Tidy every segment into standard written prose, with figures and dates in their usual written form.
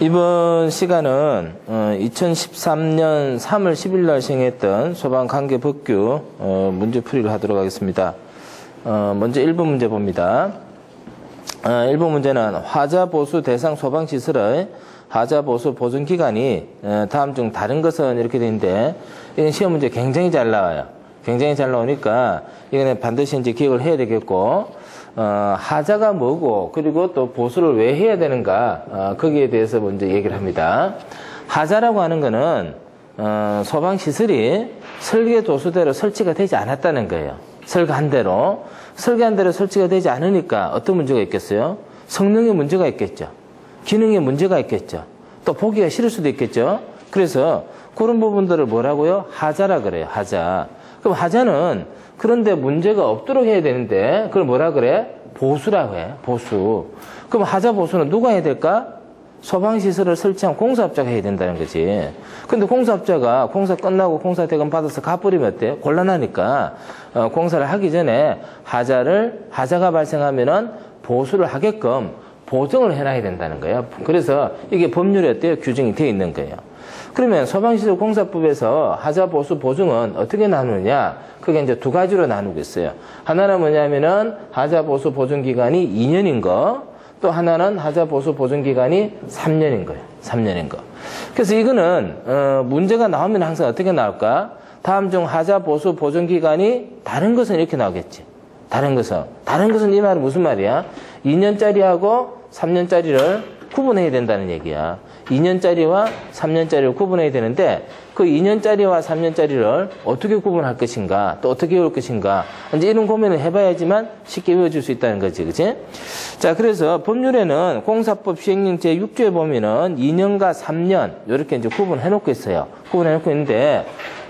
이번 시간은 2013년 3월 10일 날 시행했던 소방관계법규 문제풀이를 하도록 하겠습니다. 먼저 1번 문제 봅니다. 1번 문제는 화자보수 대상 소방시설의 화자보수 보존기간이 다음 중 다른 것은 이렇게 되는데, 이건 시험 문제 굉장히 잘 나와요. 굉장히 잘 나오니까 이거는 반드시 이제 기억을 해야 되겠고, 하자가 뭐고, 그리고 또 보수를 왜 해야 되는가, 거기에 대해서 먼저 얘기를 합니다. 하자라고 하는 거는, 소방시설이 설계 도수대로 설치가 되지 않았다는 거예요. 설계한 대로 설치가 되지 않으니까 어떤 문제가 있겠어요? 성능에 문제가 있겠죠. 기능에 문제가 있겠죠. 또 보기가 싫을 수도 있겠죠. 그래서 그런 부분들을 뭐라고요? 하자라 그래요. 하자. 그럼 하자는 그런데 문제가 없도록 해야 되는데 그걸 뭐라 그래? 보수라고 해. 보수. 그럼 하자 보수는 누가 해야 될까? 소방시설을 설치한 공사업자가 해야 된다는 거지. 근데 공사업자가 공사 끝나고 공사 대금 받아서 가버리면 어때요? 곤란하니까 공사를 하기 전에 하자가 발생하면은 보수를 하게끔 보정을 해놔야 된다는 거예요. 그래서 이게 법률에 어때요? 규정이 되어 있는 거예요. 그러면 소방시설 공사법에서 하자 보수 보증은 어떻게 나누느냐? 그게 이제 두 가지로 나누고 있어요. 하나는 뭐냐면은 하자 보수 보증 기간이 2년인 거, 또 하나는 하자 보수 보증 기간이 3년인 거예요. 3년인 거. 그래서 이거는 문제가 나오면 항상 어떻게 나올까? 다음 중 하자 보수 보증 기간이 다른 것은 이렇게 나오겠지. 다른 것은 이 말은 무슨 말이야? 2년짜리하고 3년짜리를 구분해야 된다는 얘기야. 2년짜리와 3년짜리를 구분해야 되는데 그 2년짜리와 3년짜리를 어떻게 구분할 것인가, 또 어떻게 외울 것인가, 이제 이런 고민을 해봐야지만 쉽게 외워질 수 있다는 거지, 그치? 자, 그래서 법률에는 공사법 시행령 제6조에 보면은 2년과 3년 이렇게 이제 구분해놓고 있어요. 구분해놓고 있는데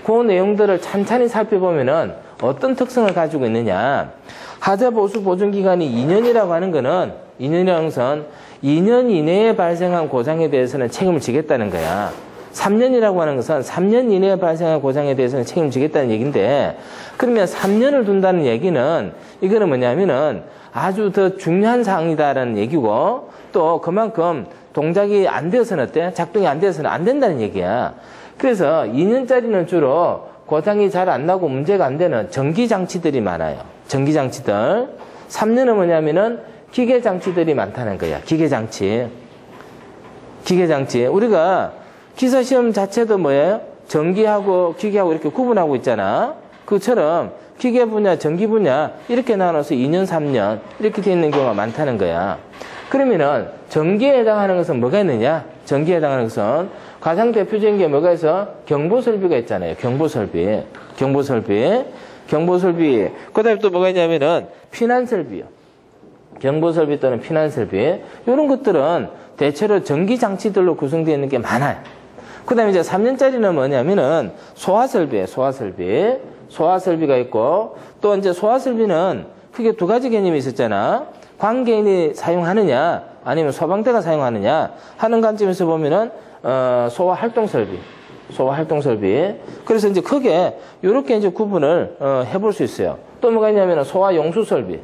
그 내용들을 찬찬히 살펴보면은 어떤 특성을 가지고 있느냐? 하자 보수 보증 기간이 2년이라고 하는 거는 2년 이내에 발생한 고장에 대해서는 책임을 지겠다는 거야. 3년이라고 하는 것은 3년 이내에 발생한 고장에 대해서는 책임을 지겠다는 얘기인데, 그러면 3년을 둔다는 얘기는 이거는 뭐냐면은 아주 더 중요한 사항이다라는 얘기고, 또 그만큼 동작이 안 되어서는 어때? 작동이 안 되어서는 안 된다는 얘기야. 그래서 2년짜리는 주로 고장이 잘 안 나고 문제가 안 되는 전기장치들이 많아요. 전기장치들. 3년은 뭐냐면은 기계장치들이 많다는 거야. 기계장치. 우리가 기사시험 자체도 뭐예요? 전기하고 기계하고 이렇게 구분하고 있잖아. 그처럼 기계 분야, 전기 분야 이렇게 나눠서 2년, 3년 이렇게 돼 있는 경우가 많다는 거야. 그러면은 전기에 해당하는 것은 뭐가 있느냐? 전기에 해당하는 것은 가장 대표적인 게 뭐가 있어? 경보설비가 있잖아요. 경보설비. 그 다음에 또 뭐가 있냐면은 피난설비요. 경보설비 또는 피난설비. 이런 것들은 대체로 전기장치들로 구성되어 있는 게 많아요. 그 다음에 이제 3년짜리는 뭐냐면은 소화설비예요. 소화설비가 있고, 또 이제 소화설비는 크게 두 가지 개념이 있었잖아. 관개인이 사용하느냐, 아니면 소방대가 사용하느냐 하는 관점에서 보면은, 소화활동설비. 그래서 이제 크게 이렇게 이제 구분을 해볼 수 있어요. 또 뭐가 있냐면은 소화용수설비.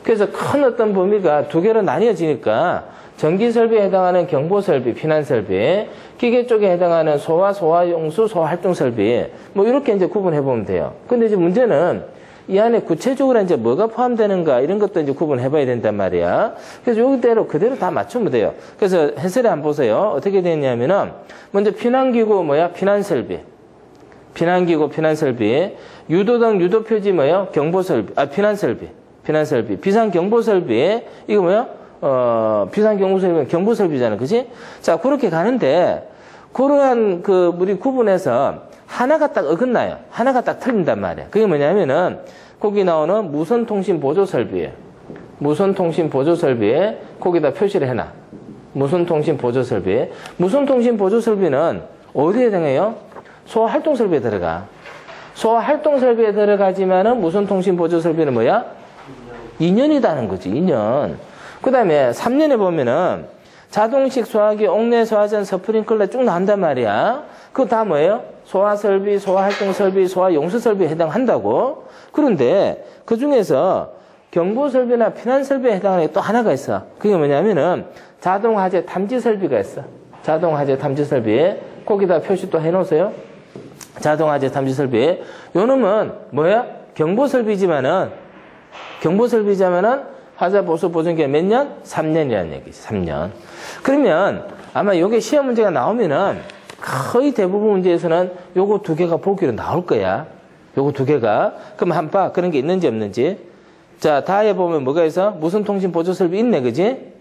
그래서 큰 어떤 범위가 두 개로 나뉘어지니까 전기설비에 해당하는 경보설비, 피난설비, 기계 쪽에 해당하는 소화용수, 소화활동설비, 뭐 이렇게 이제 구분해보면 돼요. 근데 이제 문제는 이 안에 구체적으로 이제 뭐가 포함되는가 이런 것도 이제 구분해봐야 된단 말이야. 그래서 여기대로 그대로 다 맞추면 돼요. 그래서 해설에 한번 보세요. 어떻게 되냐면은 먼저 피난기구 피난설비. 유도등 유도표지 경보설비, 피난설비. 비상경보설비, 이거 비상경보설비는 경보설비잖아. 그치? 자, 그렇게 가는데, 그러한 우리 구분해서 하나가 딱 어긋나요. 하나가 딱 틀린단 말이야. 그게 뭐냐면은, 거기 나오는 무선통신보조설비예요. 무선통신보조설비에 거기다 표시를 해놔. 무선통신보조설비는 어디에 해당해요? 소화활동설비에 들어가. 소화활동설비에 들어가지만은 무선통신보조설비는 2년이다는 거지, 2년. 그 다음에 3년에 보면은 자동식 소화기, 옥내 소화전, 스프링클러 쭉 나온단 말이야. 그거 다 뭐예요? 소화설비, 소화활동설비, 소화용수설비에 해당한다고. 그런데 그 중에서 경보설비나 피난설비에 해당하는 게 또 하나가 있어. 그게 뭐냐면은 자동화재 탐지 설비가 있어. 자동화재 탐지 설비. 거기다 표시 또 해놓으세요. 자동화재 탐지 설비. 요 놈은 뭐야? 경보 설비지만은 화재 보수 보존기간 몇 년? 3년이라는 얘기지. 3년. 그러면 아마 요게 시험 문제가 나오면은 거의 대부분 문제에서는 요거 두 개가 보기로 나올 거야. 요거 두 개가. 그럼 한번 봐. 그런 게 있는지 없는지. 자, 다에 보면 뭐가 있어? 무선 통신 보조 설비 있네. 그지?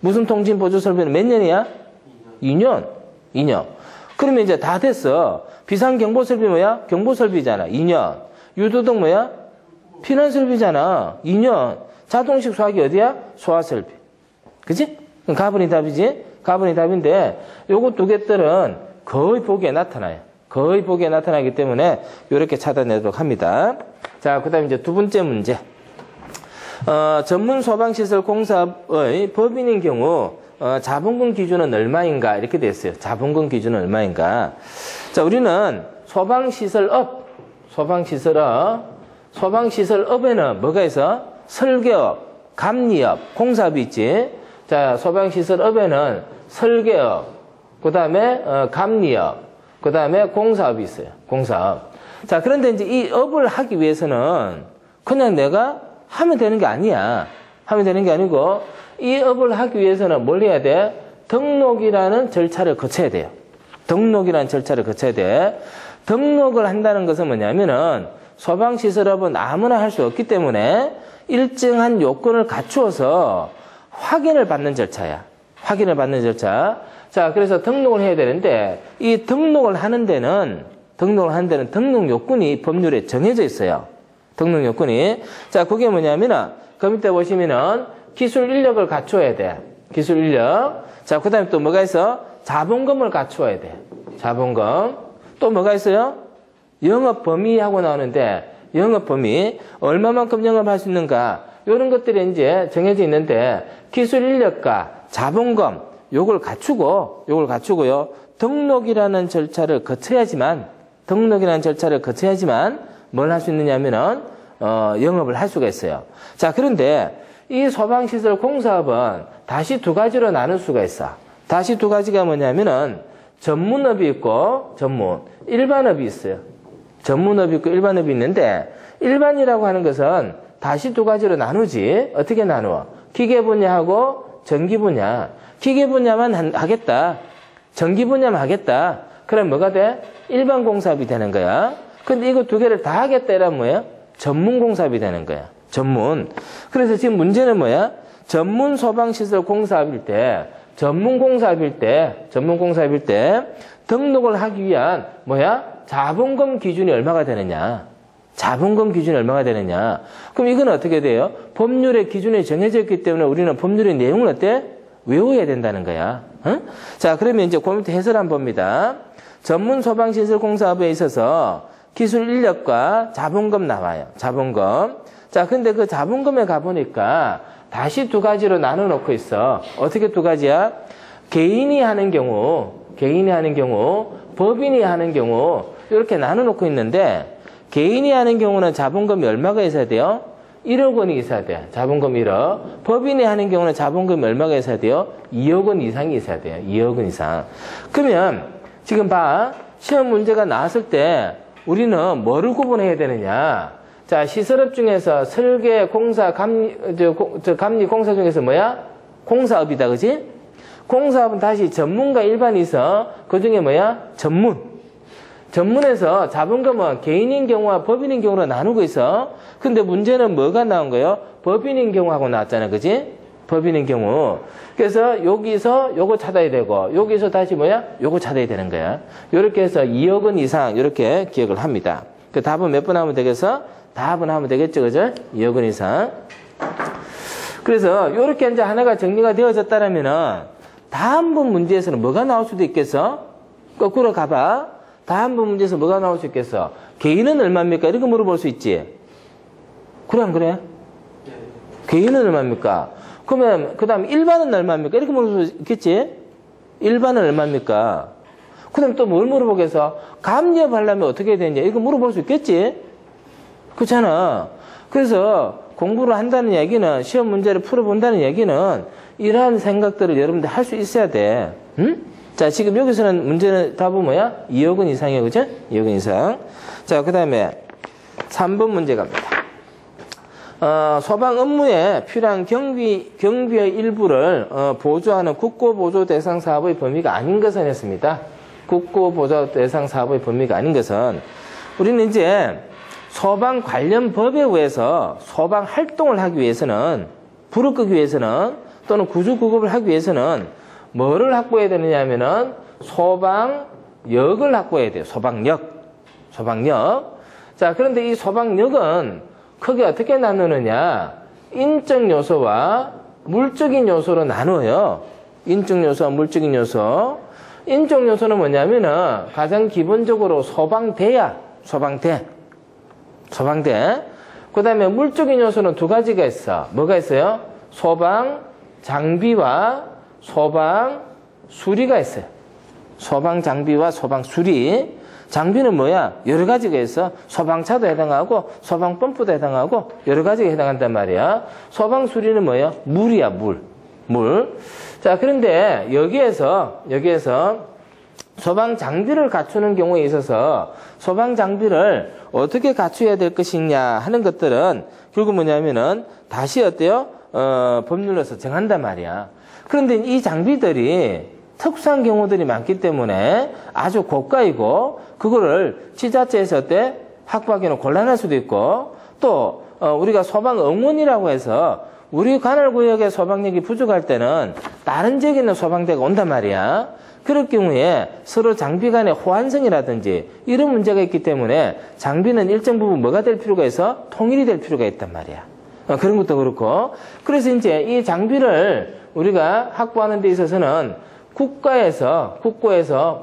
무선 통신 보조 설비는 몇 년이야? 2년. 그러면 이제 다 됐어. 비상 경보 설비 뭐야? 경보 설비잖아. 2년. 유도등 뭐야? 피난 설비잖아. 2년. 자동식 소화기 어디야? 소화 설비. 그지? 그럼 가분이 답이지? 가분이 답인데 요거 두 개들은 거의 보기에 나타나요. 거의 보기에 나타나기 때문에 이렇게 찾아내도록 합니다. 자, 그 다음에 이제 두 번째 문제. 전문 소방시설 공사의 법인인 경우 자본금 기준은 얼마인가 이렇게 돼 있어요. 자본금 기준은 얼마인가. 자, 우리는 소방시설업에는 뭐가 있어? 설계업, 감리업, 공사업이 있지. 자, 소방시설업에는 설계업, 그 다음에 감리업, 그 다음에 공사업이 있어요. 공사업. 자, 그런데 이제 이 업을 하기 위해서는 그냥 내가 하면 되는 게 아니야. 하면 되는 게 아니고 이 업을 하기 위해서는 뭘 해야 돼? 등록이라는 절차를 거쳐야 돼요. 등록이라는 절차를 거쳐야 돼. 등록을 한다는 것은 뭐냐면은 소방시설업은 아무나 할 수 없기 때문에 일정한 요건을 갖추어서 확인을 받는 절차야. 확인을 받는 절차. 자, 그래서 등록을 해야 되는데 이 등록을 하는 데는 등록 요건이 법률에 정해져 있어요. 등록 요건이. 자, 그게 뭐냐면은 그 밑에 보시면은 기술 인력을 갖춰야 돼. 기술 인력. 자, 그 다음에 또 뭐가 있어? 자본금을 갖추어야 돼. 자본금. 또 뭐가 있어요? 영업 범위하고 나오는데 영업 범위. 얼마만큼 영업할 수 있는가. 이런 것들이 이제 정해져 있는데 기술 인력과 자본금 요걸 갖추고요. 등록이라는 절차를 거쳐야지만 뭘 할 수 있느냐면은 영업을 할 수가 있어요. 자, 그런데 이 소방시설 공사업은 다시 두 가지로 나눌 수가 있어. 다시 두 가지가 뭐냐면은 전문업이 있고 일반업이 있어요. 전문업이 있고 일반업이 있는데 일반이라고 하는 것은 다시 두 가지로 나누지. 어떻게 나누어? 기계 분야하고 전기 분야. 기계 분야만 하겠다. 전기 분야만 하겠다. 그럼 뭐가 돼? 일반 공사업이 되는 거야. 근데 이거 두 개를 다 하겠다 이러면 뭐야? 전문 공사업이 되는 거야. 전문. 그래서 지금 문제는 뭐야? 전문 소방시설 공사업일 때 등록을 하기 위한 자본금 기준이 얼마가 되느냐. 그럼 이건 어떻게 돼요? 법률의 기준이 정해져 있기 때문에 우리는 법률의 내용을 어때? 외워야 된다는 거야. 응? 자, 그러면 이제 그 밑에 해설 한번 봅니다. 전문 소방시설 공사업에 있어서 기술 인력과 자본금 나와요. 자본금. 자, 근데 그 자본금에 가보니까 다시 두 가지로 나눠 놓고 있어. 어떻게 두 가지야? 개인이 하는 경우, 법인이 하는 경우, 이렇게 나눠 놓고 있는데, 개인이 하는 경우는 자본금이 얼마가 있어야 돼요? 1억 원이 있어야 돼. 자본금 1억. 법인이 하는 경우는 자본금이 얼마가 있어야 돼요? 2억 원 이상이 있어야 돼요. 2억 원 이상. 그러면, 지금 봐. 시험 문제가 나왔을 때, 우리는 뭐를 구분해야 되느냐? 자, 시설업 중에서 설계, 공사, 감리 공사 중에서 뭐야? 공사업이다, 그지? 공사업은 다시 전문과 일반이 있어. 그 중에 뭐야? 전문에서 자본금은 개인인 경우와 법인인 경우로 나누고 있어. 근데 문제는 뭐가 나온 거예요? 법인인 경우하고 나왔잖아, 그지? 법인인 경우. 그래서 여기서 요거 찾아야 되고, 여기서 다시 요거 찾아야 되는 거야. 요렇게 해서 2억 원 이상, 요렇게 기억을 합니다. 그 답은 몇 번 하면 되겠어? 답은 하면 되겠죠, 그죠? 2억 원 이상. 그래서 요렇게 이제 하나가 정리가 되어졌다면은 다음번 문제에서는 뭐가 나올 수도 있겠어? 거꾸로 가봐. 다음번 문제에서 뭐가 나올 수 있겠어? 개인은 얼마입니까? 이렇게 물어볼 수 있지. 그래 안 그래? 개인은 얼마입니까? 그러면 그 다음 일반은 얼마입니까? 이렇게 물어볼 수 있겠지? 일반은 얼마입니까? 그 다음 또 뭘 물어보겠어? 감리업 하려면 어떻게 해야 되냐? 이거 물어볼 수 있겠지? 그렇잖아. 그래서 공부를 한다는 얘기는, 시험 문제를 풀어본다는 얘기는 이러한 생각들을 여러분들 할 수 있어야 돼. 응? 자, 지금 여기서는 문제는 답은 뭐야? 2억 원 이상이에요. 그죠? 2억 원 이상. 자, 그 다음에 3번 문제 갑니다. 소방 업무에 필요한 경비의 일부를 보조하는 국고보조 대상 사업의 범위가 아닌 것은 했습니다. 국고보조 대상 사업의 범위가 아닌 것은, 우리는 이제 소방 관련 법에 의해서 소방 활동을 하기 위해서는, 불을 끄기 위해서는, 또는 구조구급을 하기 위해서는 뭐를 확보해야 되느냐 하면은 소방역을 확보해야 돼요. 소방역. 자, 그런데 이 소방역은 크게 어떻게 나누느냐? 인적 요소와 물적인 요소로 나누어요. 인적 요소와 물적인 요소. 인적 요소는 뭐냐면은 가장 기본적으로 소방대야. 소방대. 그 다음에 물적인 요소는 두 가지가 있어. 뭐가 있어요? 소방 장비와 소방 수리가 있어요. 소방 장비와 소방 수리. 장비는 뭐야? 여러 가지가 있어. 소방차도 해당하고 소방 펌프도 해당하고 여러 가지가 해당한단 말이야. 소방 수리는 뭐예요? 물이야, 물. 자, 그런데 여기에서 소방 장비를 갖추는 경우에 있어서 소방 장비를 어떻게 갖춰야 될 것이냐 하는 것들은 결국 뭐냐면은 다시 어때요? 법률로서 정한단 말이야. 그런데 이 장비들이 특수한 경우들이 많기 때문에 아주 고가이고, 그거를 지자체에서 어때? 확보하기는 곤란할 수도 있고, 또 우리가 소방 응원이라고 해서 우리 관할구역에 소방력이 부족할 때는 다른 지역에 있는 소방대가 온단 말이야. 그럴 경우에 서로 장비 간의 호환성이라든지 이런 문제가 있기 때문에 장비는 일정 부분 뭐가 될 필요가 있어? 통일이 될 필요가 있단 말이야. 그런 것도 그렇고. 그래서 이제 이 장비를 우리가 확보하는 데 있어서는 국가에서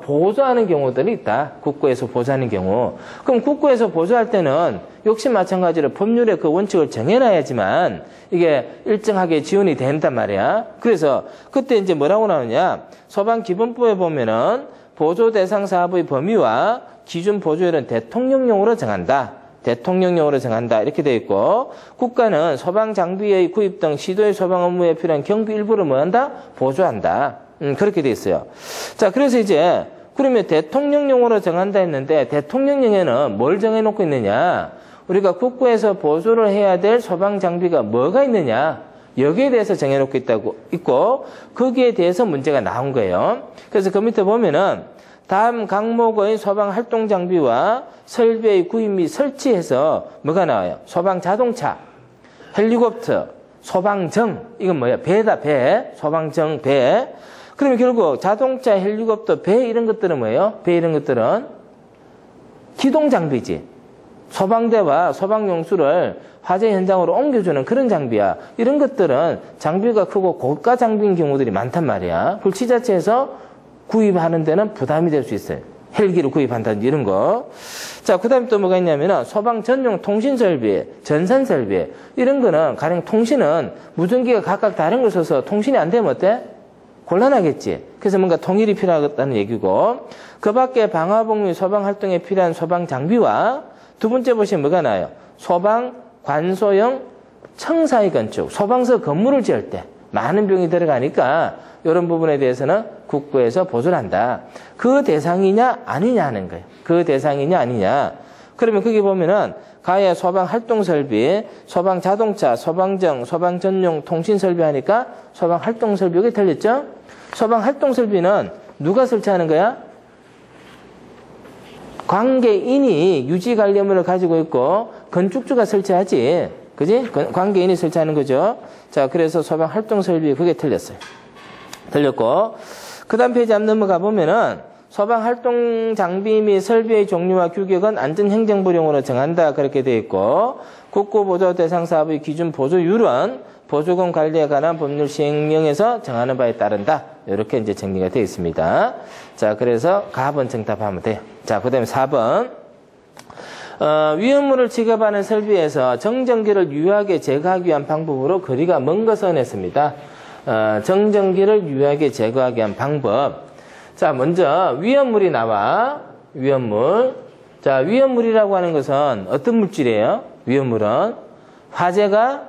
보조하는 경우들이 있다. 국고에서 보조하는 경우. 그럼 국고에서 보조할 때는 역시 마찬가지로 법률에 그 원칙을 정해놔야지만 이게 일정하게 지원이 된단 말이야. 그래서 그때 이제 뭐라고 나오냐? 소방기본법에 보면은 보조 대상 사업의 범위와 기준 보조율은 대통령령으로 정한다. 이렇게 되어 있고, 국가는 소방 장비의 구입 등 시도의 소방 업무에 필요한 경비 일부를 뭐 한다? 보조한다. 그렇게 되어 있어요. 자, 그래서 이제 그러면 대통령령으로 정한다 했는데 대통령령에는 뭘 정해놓고 있느냐? 우리가 국고에서 보조를 해야 될 소방 장비가 뭐가 있느냐? 여기에 대해서 정해놓고 있고 거기에 대해서 문제가 나온 거예요. 그래서 그 밑에 보면은 다음 강목의 소방 활동 장비와 설비의 구입 및 설치해서 뭐가 나와요? 소방 자동차, 헬리콥터, 소방정. 이건 뭐야? 배다, 배. 소방정, 배. 그러면 결국 자동차, 헬리콥터, 배 이런 것들은 뭐예요? 배 이런 것들은 기동 장비지. 소방대와 소방용수를 화재 현장으로 옮겨주는 그런 장비야. 이런 것들은 장비가 크고 고가 장비인 경우들이 많단 말이야. 그걸 지자체에서 구입하는 데는 부담이 될 수 있어요. 헬기를 구입한다든지 이런 거. 자, 그 다음에 또 뭐가 있냐면은 소방 전용 통신 설비, 전산 설비. 이런 거는 가령 통신은 무전기가 각각 다른 걸 써서 통신이 안 되면 어때? 곤란하겠지. 그래서 뭔가 통일이 필요하다는 얘기고, 그 밖에 방화복리 소방 활동에 필요한 소방 장비와 두 번째 보시면 뭐가 나와요? 소방 관소형 청사의 건축, 소방서 건물을 지을 때 많은 비용이 들어가니까 이런 부분에 대해서는 국고에서 보조를 한다. 그 대상이냐 아니냐 하는 거예요. 그 대상이냐 아니냐. 그러면 거기 보면은 가해 소방 활동 설비, 소방 자동차, 소방정, 소방 전용 통신 설비 하니까 소방 활동 설비 여기 틀렸죠? 소방 활동 설비는 누가 설치하는 거야? 관계인이 유지 관리 업무를 가지고 있고 건축주가 설치하지. 그지? 관계인이 설치하는 거죠. 자, 그래서 소방 활동 설비 그게 틀렸어요. 틀렸고, 그 다음 페이지 한번 넘어가 보면은 소방 활동 장비 및 설비의 종류와 규격은 안전행정부령으로 정한다. 그렇게 되어 있고, 국고보조 대상 사업의 기준 보조율은 보조금 관리에 관한 법률 시행령에서 정하는 바에 따른다. 이렇게 이제 정리가 되어 있습니다. 자, 그래서 가번 정답하면 돼요. 자, 그 다음에 4번. 위험물을 취급하는 설비에서 정전기를 유효하게 제거하기 위한 방법으로 거리가 먼 것은 했습니다. 정전기를 유효하게 제거하기 위한 방법. 자, 먼저 위험물이 나와. 위험물. 자, 위험물이라고 하는 것은 어떤 물질이에요? 위험물은 화재가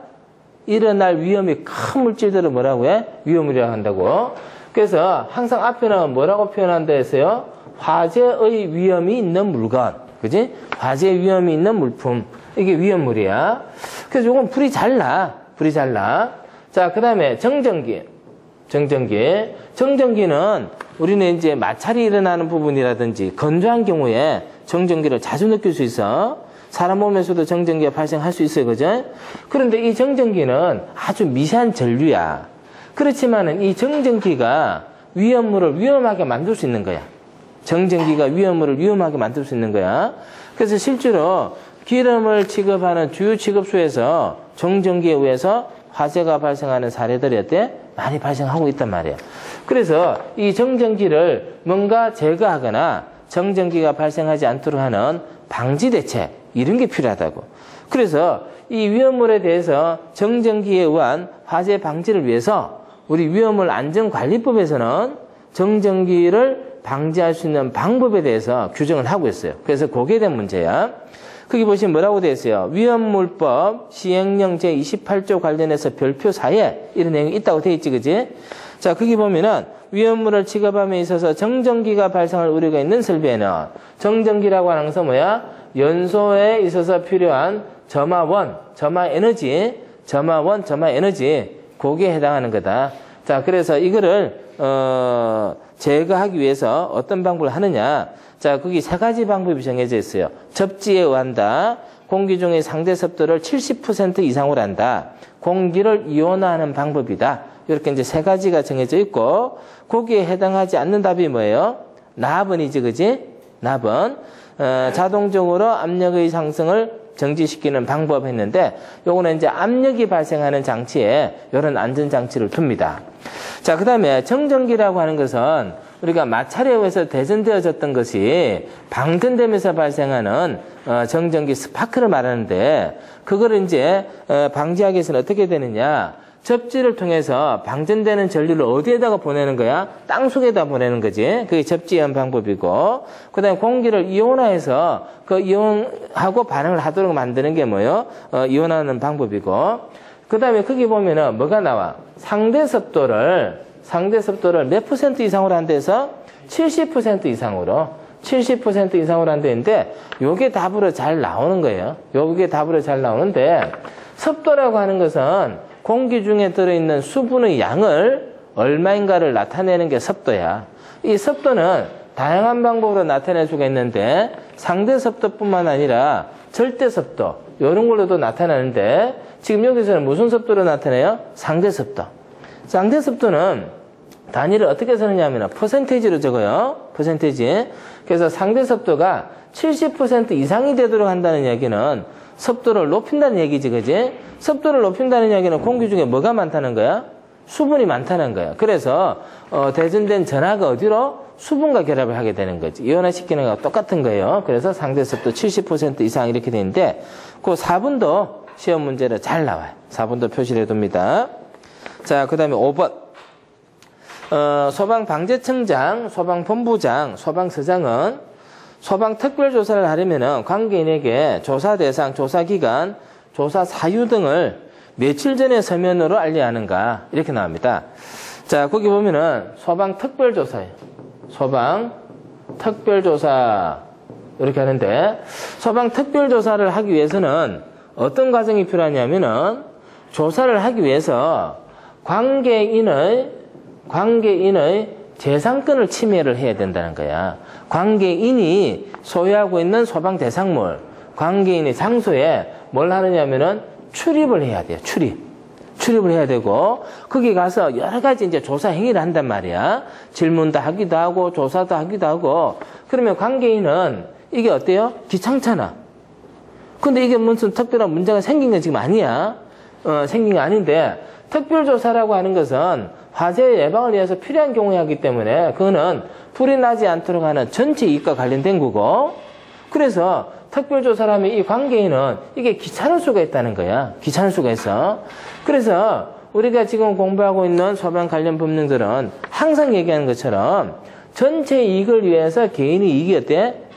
일어날 위험이 큰 물질들을 뭐라고 해? 위험물이라고 한다고. 그래서 항상 앞에는 뭐라고 표현한다 했어요? 화재의 위험이 있는 물건. 그지? 화재 위험이 있는 물품. 이게 위험물이야. 그래서 이건 불이 잘 나. 불이 잘 나. 자, 그 다음에 정전기. 정전기는 우리는 이제 마찰이 일어나는 부분이라든지 건조한 경우에 정전기를 자주 느낄 수 있어. 사람 몸에서도 정전기가 발생할 수 있어요. 그죠? 그런데 이 정전기는 아주 미세한 전류야. 그렇지만은 이 정전기가 위험물을 위험하게 만들 수 있는 거야. 정전기가 위험물을 위험하게 만들 수 있는 거야. 그래서 실제로 기름을 취급하는 주요 취급소에서 정전기에 의해서 화재가 발생하는 사례들이 어때? 많이 발생하고 있단 말이야. 그래서 이 정전기를 뭔가 제거하거나 정전기가 발생하지 않도록 하는 방지 대책, 이런 게 필요하다고. 그래서 이 위험물에 대해서 정전기에 의한 화재 방지를 위해서 우리 위험물 안전관리법에서는 정전기를 방지할 수 있는 방법에 대해서 규정을 하고 있어요. 그래서 그게 된 문제야. 거기 보시면 뭐라고 되어 있어요? 위험물법 시행령 제28조 관련해서 별표 4에 이런 내용이 있다고 되어 있지, 그지? 자, 거기 보면은 위험물을 취급함에 있어서 정전기가 발생할 우려가 있는 설비에는 정전기라고 하는 것은 뭐야? 연소에 있어서 필요한 점화원, 점화에너지, 거기에 해당하는 거다. 자, 그래서 이거를 제거하기 위해서 어떤 방법을 하느냐? 자, 거기 세 가지 방법이 정해져 있어요. 접지에 의한다. 공기 중의 상대 습도를 70% 이상으로 한다. 공기를 이온화하는 방법이다. 이렇게 이제 세 가지가 정해져 있고, 거기에 해당하지 않는 답이 뭐예요? 납은이지, 그지? 납은 자동적으로 압력의 상승을 정지시키는 방법 했는데, 요거는 이제 압력이 발생하는 장치에 이런 안전장치를 둡니다. 자, 그 다음에 정전기라고 하는 것은 우리가 마찰에 의해서 대전되어졌던 것이 방전되면서 발생하는 정전기 스파크를 말하는데, 그거를 이제 방지하기 위해서는 어떻게 되느냐? 접지를 통해서 방전되는 전류를 어디에다가 보내는 거야? 땅 속에다 보내는 거지. 그게 접지한 방법이고, 그 다음에 공기를 이온화해서 그 이온하고 반응을 하도록 만드는 게 뭐예요? 이온하는 방법이고, 그 다음에 거기 보면은 뭐가 나와? 상대 습도를 몇 퍼센트 이상으로 한대서 70% 이상으로 70% 이상으로 한대는데, 요게 답으로 잘 나오는 거예요. 요게 답으로 잘 나오는데, 습도라고 하는 것은 공기 중에 들어있는 수분의 양을 얼마인가를 나타내는 게 습도야. 이 습도는 다양한 방법으로 나타낼 수가 있는데, 상대 습도뿐만 아니라 절대 습도, 이런 걸로도 나타나는데, 지금 여기서는 무슨 습도로 나타내요? 상대 습도. 상대 습도는 단위를 어떻게 쓰느냐 하면 퍼센테이지로 적어요. 퍼센테이지. 그래서 상대 습도가 70% 이상이 되도록 한다는 얘기는 습도를 높인다는 얘기지, 그지? 습도를 높인다는 얘기는 공기 중에 뭐가 많다는 거야? 수분이 많다는 거야. 그래서 대전된 전하가 어디로? 수분과 결합을 하게 되는 거지. 이온화시키는 거와 똑같은 거예요. 그래서 상대 습도 70% 이상 이렇게 되는데, 그 4분도 시험 문제로 잘 나와요. 4분도 표시를 해둡니다. 자, 그 다음에 5번. 소방방재청장, 소방본부장, 소방서장은 소방특별조사를 하려면은 관계인에게 조사 대상, 조사 기간, 조사 사유 등을 며칠 전에 서면으로 알려야 하는가, 이렇게 나옵니다. 자, 거기 보면은 소방특별조사예요. 소방특별조사 이렇게 하는데, 소방특별조사를 하기 위해서는 어떤 과정이 필요하냐면은 조사를 하기 위해서 관계인의 재산권을 침해를 해야 된다는 거야. 관계인이 소유하고 있는 소방 대상물, 관계인의 장소에 뭘 하느냐면은 출입을 해야 돼요. 출입을 해야 되고, 거기 가서 여러 가지 이제 조사 행위를 한단 말이야. 질문도 하기도 하고, 조사도 하기도 하고. 그러면 관계인은 이게 어때요? 귀찮잖아. 근데 이게 무슨 특별한 문제가 생긴 건 지금 아니야. 생긴 게 아닌데, 특별조사라고 하는 것은 화재 예방을 위해서 필요한 경우에 하기 때문에 그거는 불이 나지 않도록 하는 전체 이익과 관련된 거고, 그래서 특별조사라면 이 관계인은 이게 귀찮을 수가 있다는 거야. 귀찮을 수가 있어. 그래서 우리가 지금 공부하고 있는 소방 관련 법령들은 항상 얘기하는 것처럼 전체 이익을 위해서 개인의 이익이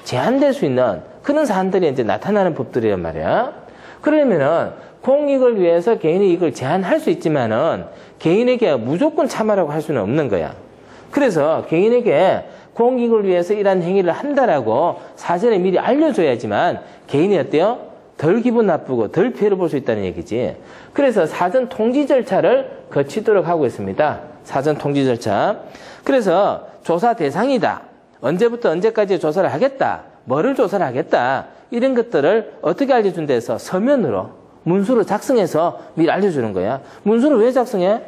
제한될 수 있는 그런 사안들이 이제 나타나는 법들이란 말이야. 그러면은 공익을 위해서 개인의 이익을 제한할 수 있지만은 개인에게 무조건 참아라고 할 수는 없는 거야. 그래서 개인에게 공익을 위해서 이러한 행위를 한다라고 사전에 미리 알려줘야지만 개인이 어때요? 덜 기분 나쁘고 덜 피해를 볼 수 있다는 얘기지. 그래서 사전 통지 절차를 거치도록 하고 있습니다. 사전 통지 절차. 그래서 조사 대상이다. 언제부터 언제까지 조사를 하겠다. 뭐를 조사를 하겠다. 이런 것들을 어떻게 알려준다 해서 서면으로 문서로 작성해서 미리 알려주는 거야. 문서를 왜 작성해?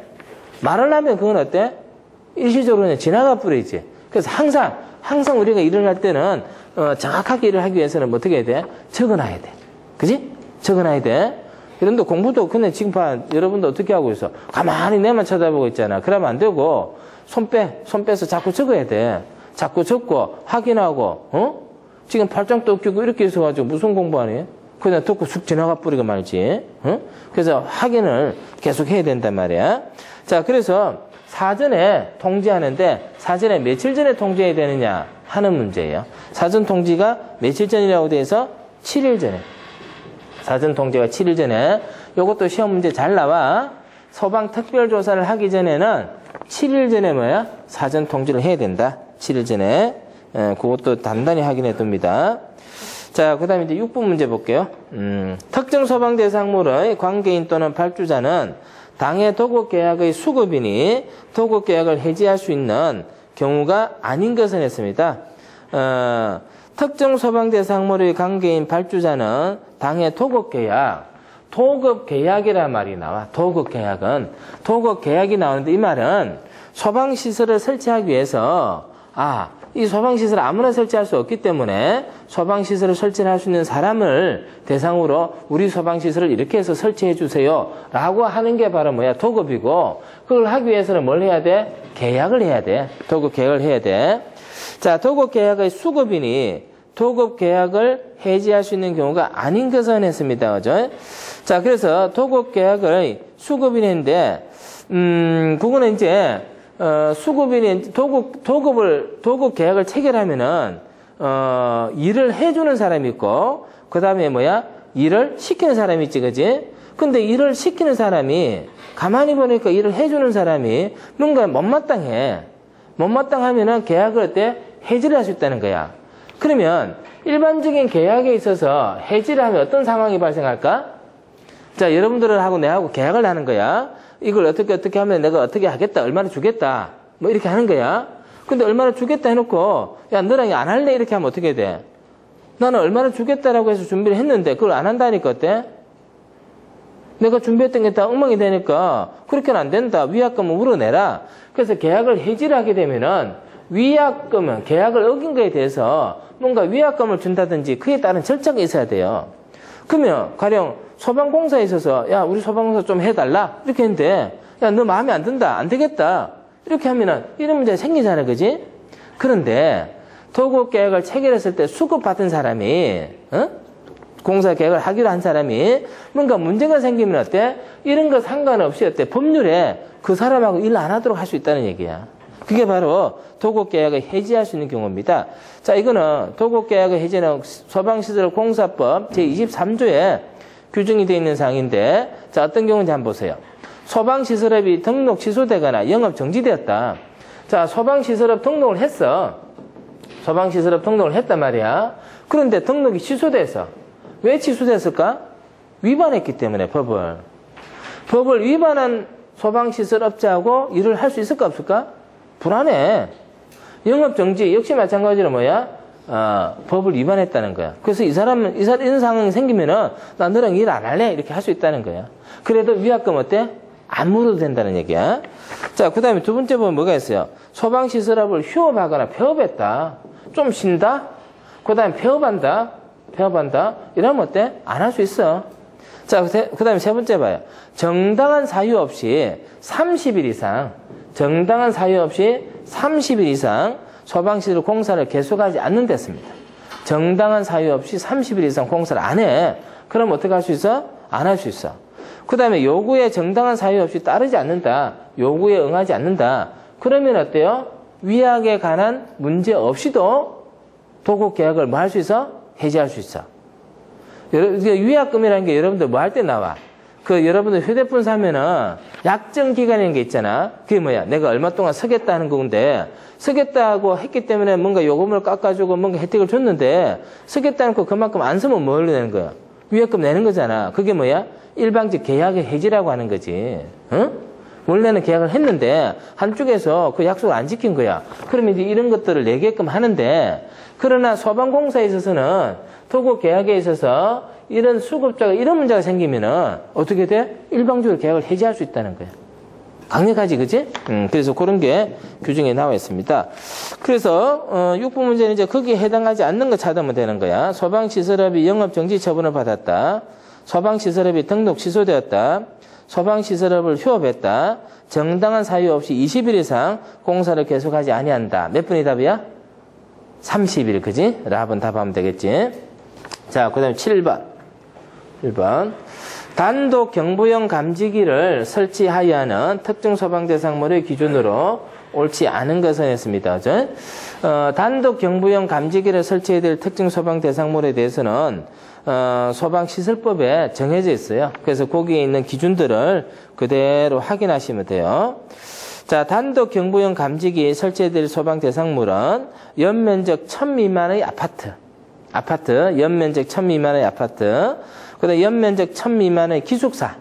말을 하면 그건 어때? 일시적으로 그냥 지나가 버리지. 그래서 항상 우리가 일을 할 때는 정확하게 일을 하기 위해서는 뭐 어떻게 해야 돼? 적어놔야 돼. 그지? 적어놔야 돼. 그런데 공부도 그냥 지금 봐. 여러분도 어떻게 하고 있어? 가만히 내만 쳐다보고 있잖아. 그러면 안 되고 손 빼서 자꾸 적어야 돼. 자꾸 적고 확인하고 지금 팔짱도 끼고 이렇게 있어가지고 무슨 공부하니? 그냥 듣고 쑥 지나가 버리고 말지. 그래서 확인을 계속 해야 된단 말이야. 자, 그래서 사전에 통지하는데 사전에 며칠 전에 통지해야 되느냐 하는 문제예요. 사전 통지가 며칠 전이라고 돼서 7일 전에. 사전 통지가 7일 전에. 이것도 시험 문제 잘 나와. 소방 특별조사를 하기 전에는 7일 전에 뭐야? 사전 통지를 해야 된다. 7일 전에. 그것도 단단히 확인해 둡니다. 자, 그 다음에 이제 6번 문제 볼게요. 특정 소방 대상물의 관계인 또는 발주자는 당해 도급 계약의 수급이니 도급 계약을 해지할 수 있는 경우가 아닌 것을 했습니다. 특정 소방 대상물의 관계인 발주자는 당해 도급 계약이란 말이 나와. 도급 계약이 나오는데 이 말은 소방시설을 설치하기 위해서 이 소방시설을 아무나 설치할 수 없기 때문에 소방시설을 설치할 수 있는 사람을 대상으로 우리 소방시설을 이렇게 해서 설치해 주세요 라고 하는 게 바로 뭐야? 도급이고, 그걸 하기 위해서는 뭘 해야 돼? 계약을 해야 돼. 도급 계약을 해야 돼. 자, 도급 계약의 수급이니 도급 계약을 해지할 수 있는 경우가 아닌 것은 했습니다. 그죠? 자, 그래서 도급 계약의 수급인인데 그거는 이제 수급인이 도급 계약을 체결하면은 일을 해주는 사람이 있고, 그 다음에 뭐야? 일을 시키는 사람이 있지, 그지? 근데 일을 시키는 사람이 가만히 보니까 일을 해주는 사람이 뭔가 못마땅해. 못마땅하면은 계약을 어때? 해지를 할 수 있다는 거야. 그러면 일반적인 계약에 있어서 해지를 하면 어떤 상황이 발생할까? 자, 여러분들하고 내하고 계약을 하는 거야. 이걸 어떻게 하면 내가 어떻게 하겠다, 얼마나 주겠다, 뭐 이렇게 하는 거야. 근데 얼마나 주겠다 해놓고, 야, 너랑 안 할래? 이렇게 하면 어떻게 돼? 나는 얼마나 주겠다라고 해서 준비를 했는데 그걸 안 한다니까 어때? 내가 준비했던 게 다 엉망이 되니까 그렇게는 안 된다. 위약금을 물어내라. 그래서 계약을 해지를 하게 되면은 위약금은 계약을 어긴 거에 대해서 뭔가 위약금을 준다든지 그에 따른 절차가 있어야 돼요. 그러면 가령 소방공사에 있어서 야, 우리 소방공사 좀 해달라 이렇게 했는데 야, 너 마음에 안 든다, 안 되겠다 이렇게 하면은 이런 문제가 생기잖아, 그지? 그런데 도급 계약을 체결했을 때 수급받은 사람이 공사 계약을 하기로 한 사람이 뭔가 문제가 생기면 어때? 이런 거 상관없이 어때? 법률에 그 사람하고 일 안 하도록 할 수 있다는 얘기야. 그게 바로 도급 계약을 해지할 수 있는 경우입니다. 자, 이거는 도급 계약의 해지는 소방시설공사법 제23조에 규정이 되어 있는 사항인데, 자, 어떤 경우인지 한번 보세요. 소방시설업이 등록 취소되거나 영업 정지되었다. 자, 소방시설업 등록을 했어. 소방시설업 등록을 했단 말이야. 그런데 등록이 취소돼서. 왜 취소됐을까? 위반했기 때문에 법을 위반한 소방시설업자하고 일을 할 수 있을까 없을까? 불안해. 영업정지 역시 마찬가지로 뭐야? 법을 위반했다는 거야. 그래서 이런 상황이 생기면은 나 너랑 일 안 할래? 이렇게 할 수 있다는 거야. 그래도 위약금 어때? 안 물어도 된다는 얘기야. 자, 그 다음에 두 번째 보면 뭐가 있어요? 소방시설업을 휴업하거나 폐업했다. 좀 쉰다? 그 다음에 폐업한다? 이러면 어때? 안 할 수 있어. 자, 그 다음에 세 번째 봐요. 정당한 사유 없이 30일 이상 소방시설 공사를 계속하지 않는 데였습니다. 정당한 사유 없이 30일 이상 공사를 안 해. 그럼 어떻게 할 수 있어? 안 할 수 있어. 그 다음에 요구에 정당한 사유 없이 따르지 않는다. 요구에 응하지 않는다. 그러면 어때요? 위약에 관한 문제 없이도 도급 계약을 뭐 할 수 있어? 해지할 수 있어. 위약금이라는 게 여러분들 뭐 할 때 나와? 그 여러분들 휴대폰 사면은 약정 기간이라는 게 있잖아. 그게 뭐야? 내가 얼마 동안 쓰겠다 하는 건데, 쓰겠다고 했기 때문에 뭔가 요금을 깎아주고 뭔가 혜택을 줬는데, 쓰겠다는 거 그만큼 안 쓰면 뭘 내는 거야? 위약금 내는 거잖아. 그게 뭐야? 일방적 계약의 해지라고 하는 거지. 응? 원래는 계약을 했는데 한쪽에서 그 약속을 안 지킨 거야. 그러면 이제 이런 것들을 내게끔 하는데, 그러나 소방공사에 있어서는 토고 계약에 있어서 이런 수급자가 이런 문제가 생기면은 어떻게 돼? 일방적으로 계약을 해지할 수 있다는 거야. 강력하지, 그지? 그래서 그런 게 규정에 나와 있습니다. 그래서 6부 문제는 이제 거기에 해당하지 않는 거 찾으면 되는 거야. 소방시설업이 영업정지 처분을 받았다. 소방시설업이 등록 취소되었다. 소방시설업을 휴업했다. 정당한 사유 없이 20일 이상 공사를 계속하지 아니한다. 몇 번이 답이야? 30일, 그지? 라번 답하면 되겠지. 자, 그 다음에 7번. 1번. 단독 경부형 감지기를 설치하여야 하는 특정 소방대상물의 기준으로 옳지 않은 것은 했습니다. 단독 경부형 감지기를 설치해야 될 특정 소방대상물에 대해서는 소방시설법에 정해져 있어요. 그래서 거기에 있는 기준들을 그대로 확인하시면 돼요. 자, 단독 경부형 감지기 설치해야 될 소방대상물은 연면적 1000 미만의 아파트, 연면적 1000 미만의 아파트, 그 다음에 연면적 1000 미만의 기숙사,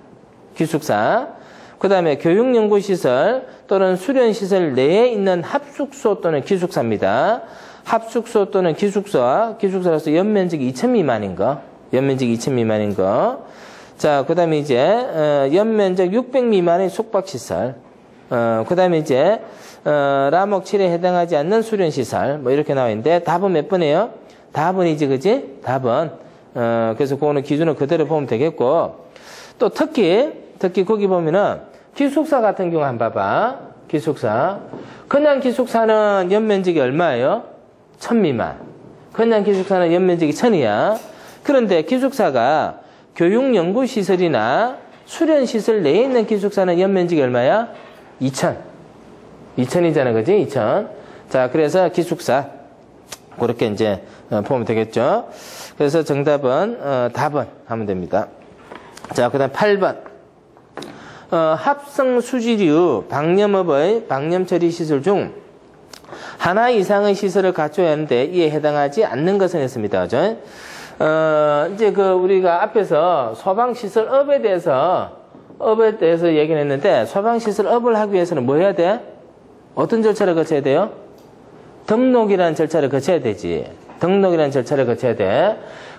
그 다음에 교육연구시설 또는 수련시설 내에 있는 합숙소 또는 기숙사입니다. 합숙소 또는 기숙사로서 연면적이 2000 미만인 거, 자, 그 다음에 이제, 연면적 600 미만의 숙박시설, 그 다음에 이제, 라목 7에 해당하지 않는 수련시설, 뭐 이렇게 나와 있는데, 답은 몇 번이에요? 답은이지, 그지? 답은. 그래서 그거는 기준을 그대로 보면 되겠고, 또 특히 거기 보면은, 기숙사 같은 경우 한번 봐봐. 기숙사. 그냥 기숙사는 연면적이 얼마예요? 1000 미만. 그냥 기숙사는 연면적이 1000이야. 그런데 기숙사가 교육연구시설이나 수련시설 내에 있는 기숙사는 연면적이 얼마야? 2000. 2000이잖아, 그지? 2000. 자, 그래서 기숙사. 그렇게 이제 보면 되겠죠. 그래서 정답은, 답은 하면 됩니다. 자, 그 다음 8번. 합성수지류 방염업의 방염처리시설 중 하나 이상의 시설을 갖춰야 하는데 이에 해당하지 않는 것은 했습니다. 이제 우리가 앞에서 소방시설업에 대해서 얘기를 했는데, 소방시설업을 하기 위해서는 뭐 해야 돼? 어떤 절차를 거쳐야 돼요? 등록이라는 절차를 거쳐야 되지.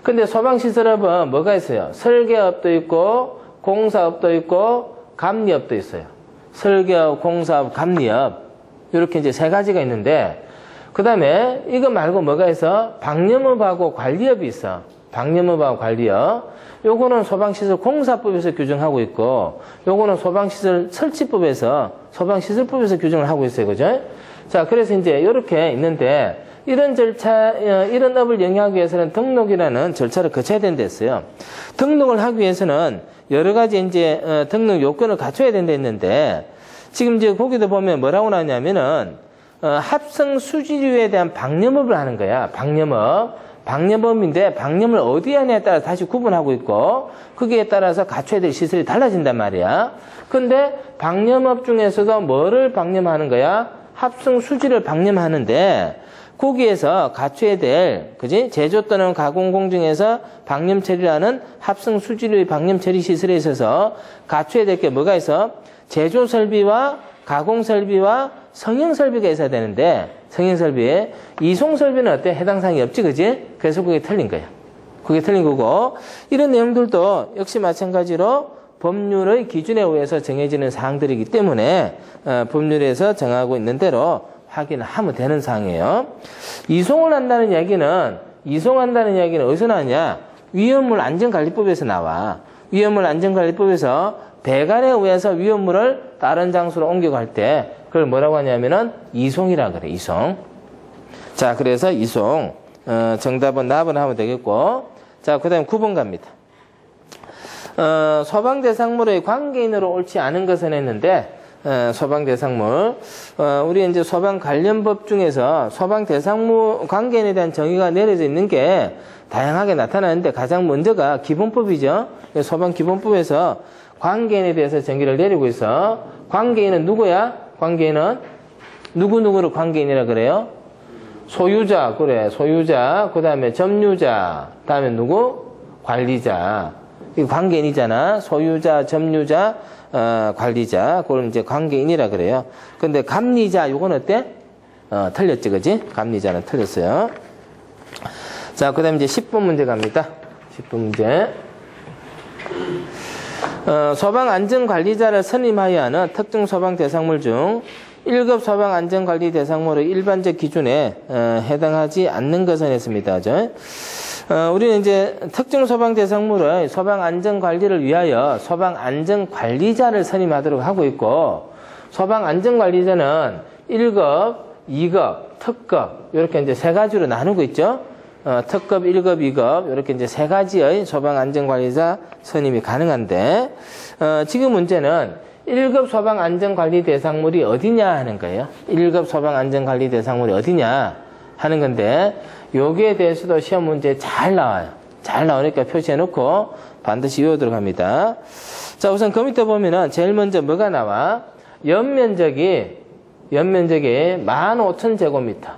근데 소방시설업은 뭐가 있어요? 설계업도 있고, 공사업도 있고, 감리업도 있어요. 설계업, 공사업, 감리업. 이렇게 이제 세 가지가 있는데, 그 다음에 이거 말고 뭐가 있어? 방염업하고 관리업이 있어. 방염업하고 관리업. 요거는 소방시설 공사법에서 규정하고 있고, 요거는 소방시설 설치법에서, 소방시설법에서 규정을 하고 있어요. 그죠? 자, 그래서 이제 이렇게 있는데, 이런 업을 영위하기 위해서는 등록이라는 절차를 거쳐야 된다 했어요. 등록을 하기 위해서는 여러 가지 이제, 등록 요건을 갖춰야 된다 했는데, 지금 이제 거기도 보면 뭐라고 나오냐면은, 합성 수지류에 대한 방염업을 하는 거야. 방염업인데, 방염을 어디에 하냐에 따라 다시 구분하고 있고, 거기에 따라서 갖춰야 될 시설이 달라진단 말이야. 근데, 방염업 중에서도 뭐를 방염하는 거야? 합성 수지를 방염하는데, 거기에서 갖춰야 될, 그지? 제조 또는 가공 공정에서 방염 처리라는 합성 수지류의 방염 처리 시설에 있어서 갖춰야 될 게 뭐가 있어? 제조 설비와 가공 설비와 성형 설비가 있어야 되는데, 성형 설비에 이송 설비는 어때? 해당 사항이 없지, 그지? 그래서 그게 틀린 거야. 그게 틀린 거고, 이런 내용들도 역시 마찬가지로 법률의 기준에 의해서 정해지는 사항들이기 때문에 법률에서 정하고 있는 대로 확인하면 되는 사항이에요. 이송한다는 이야기는 어디서 나오냐? 위험물 안전관리법에서 나와. 위험물 안전관리법에서 배관에 의해서 위험물을 다른 장소로 옮겨갈 때 그걸 뭐라고 하냐면은 이송이라 그래. 이송. 자, 그래서 이송. 정답은 납을 하면 되겠고. 자, 그 다음에 9번 갑니다. 소방대상물의 관계인으로 옳지 않은 것은 했는데, 소방대상물. 우리 이제 소방 관련법 중에서 소방대상물 관계인에 대한 정의가 내려져 있는 게 다양하게 나타나는데 가장 먼저가 기본법이죠. 소방기본법에서 관계인에 대해서 전기를 내리고 있어. 관계인은 누구야? 관계인은 누구누구를 관계인이라 그래요? 소유자, 그래. 소유자, 그 다음에 점유자, 다음에 누구? 관리자. 이거 관계인이잖아. 소유자, 점유자, 관리자. 그걸 이제 관계인이라 그래요. 근데 감리자, 요건 어때? 틀렸지, 그지? 감리자는 틀렸어요. 자, 그 다음에 이제 10번 문제 갑니다. 10번 문제. 소방안전관리자를 선임하여 하는 특정 소방 대상물 중 1급 소방안전관리 대상물의 일반적 기준에 해당하지 않는 것은 했습니다. 우리는 이제 특정 소방 대상물의 소방안전관리를 위하여 소방안전관리자를 선임하도록 하고 있고, 소방안전관리자는 1급, 2급, 특급 이렇게 이제 세 가지로 나누고 있죠. 특급, 1급, 2급 이렇게 이제 세 가지의 소방안전관리자 선임이 가능한데, 지금 문제는 1급 소방안전관리 대상물이 어디냐 하는 거예요. 1급 소방안전관리 대상물이 어디냐 하는 건데, 여기에 대해서도 시험 문제 잘 나와요. 잘 나오니까 표시해 놓고 반드시 외우도록 합니다. 자, 우선 그 밑에 보면은 제일 먼저 뭐가 나와? 연면적이 15,000제곱미터.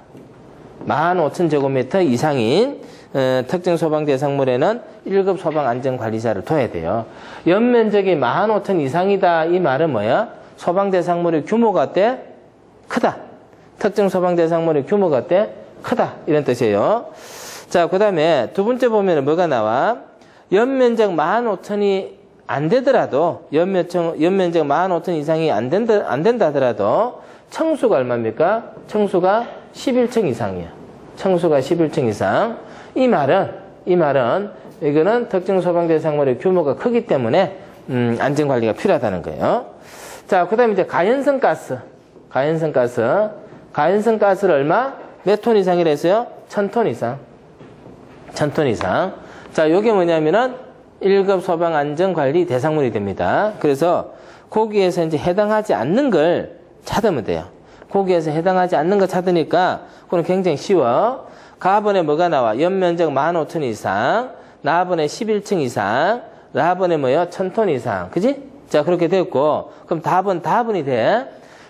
15,000제곱미터 이상인 특정 소방 대상물에는 1급 소방안전관리자를 둬야 돼요. 연면적이 15,000 이상이다. 이 말은 뭐야? 소방 대상물의 규모가 어때? 크다. 특정 소방 대상물의 규모가 어때? 크다. 이런 뜻이에요. 자, 그 다음에 두 번째 보면 뭐가 나와? 연면적 15,000이 안 되더라도, 연면적 15,000 이상이 안 된다 하더라도, 층수가 얼마입니까? 층수가 11층 이상이야. 층수가 11층 이상. 이 말은, 이거는 특정 소방 대상물의 규모가 크기 때문에, 안전관리가 필요하다는 거예요. 자, 그 다음에 이제 가연성 가스. 가연성 가스를 얼마? 몇 톤 이상이라 했어요? 1,000톤 이상. 1,000톤 이상. 자, 요게 뭐냐면은 1급 소방안전관리 대상물이 됩니다. 그래서 거기에서 이제 해당하지 않는 걸 찾으면 돼요. 거기에서 해당하지 않는 거 찾으니까 그건 굉장히 쉬워. 가번에 뭐가 나와? 연면적 15,000 이상, 나번에 11층 이상, 라번에 뭐요? 1,000톤 이상. 그지? 자, 그렇게 됐고, 그럼 답은 돼.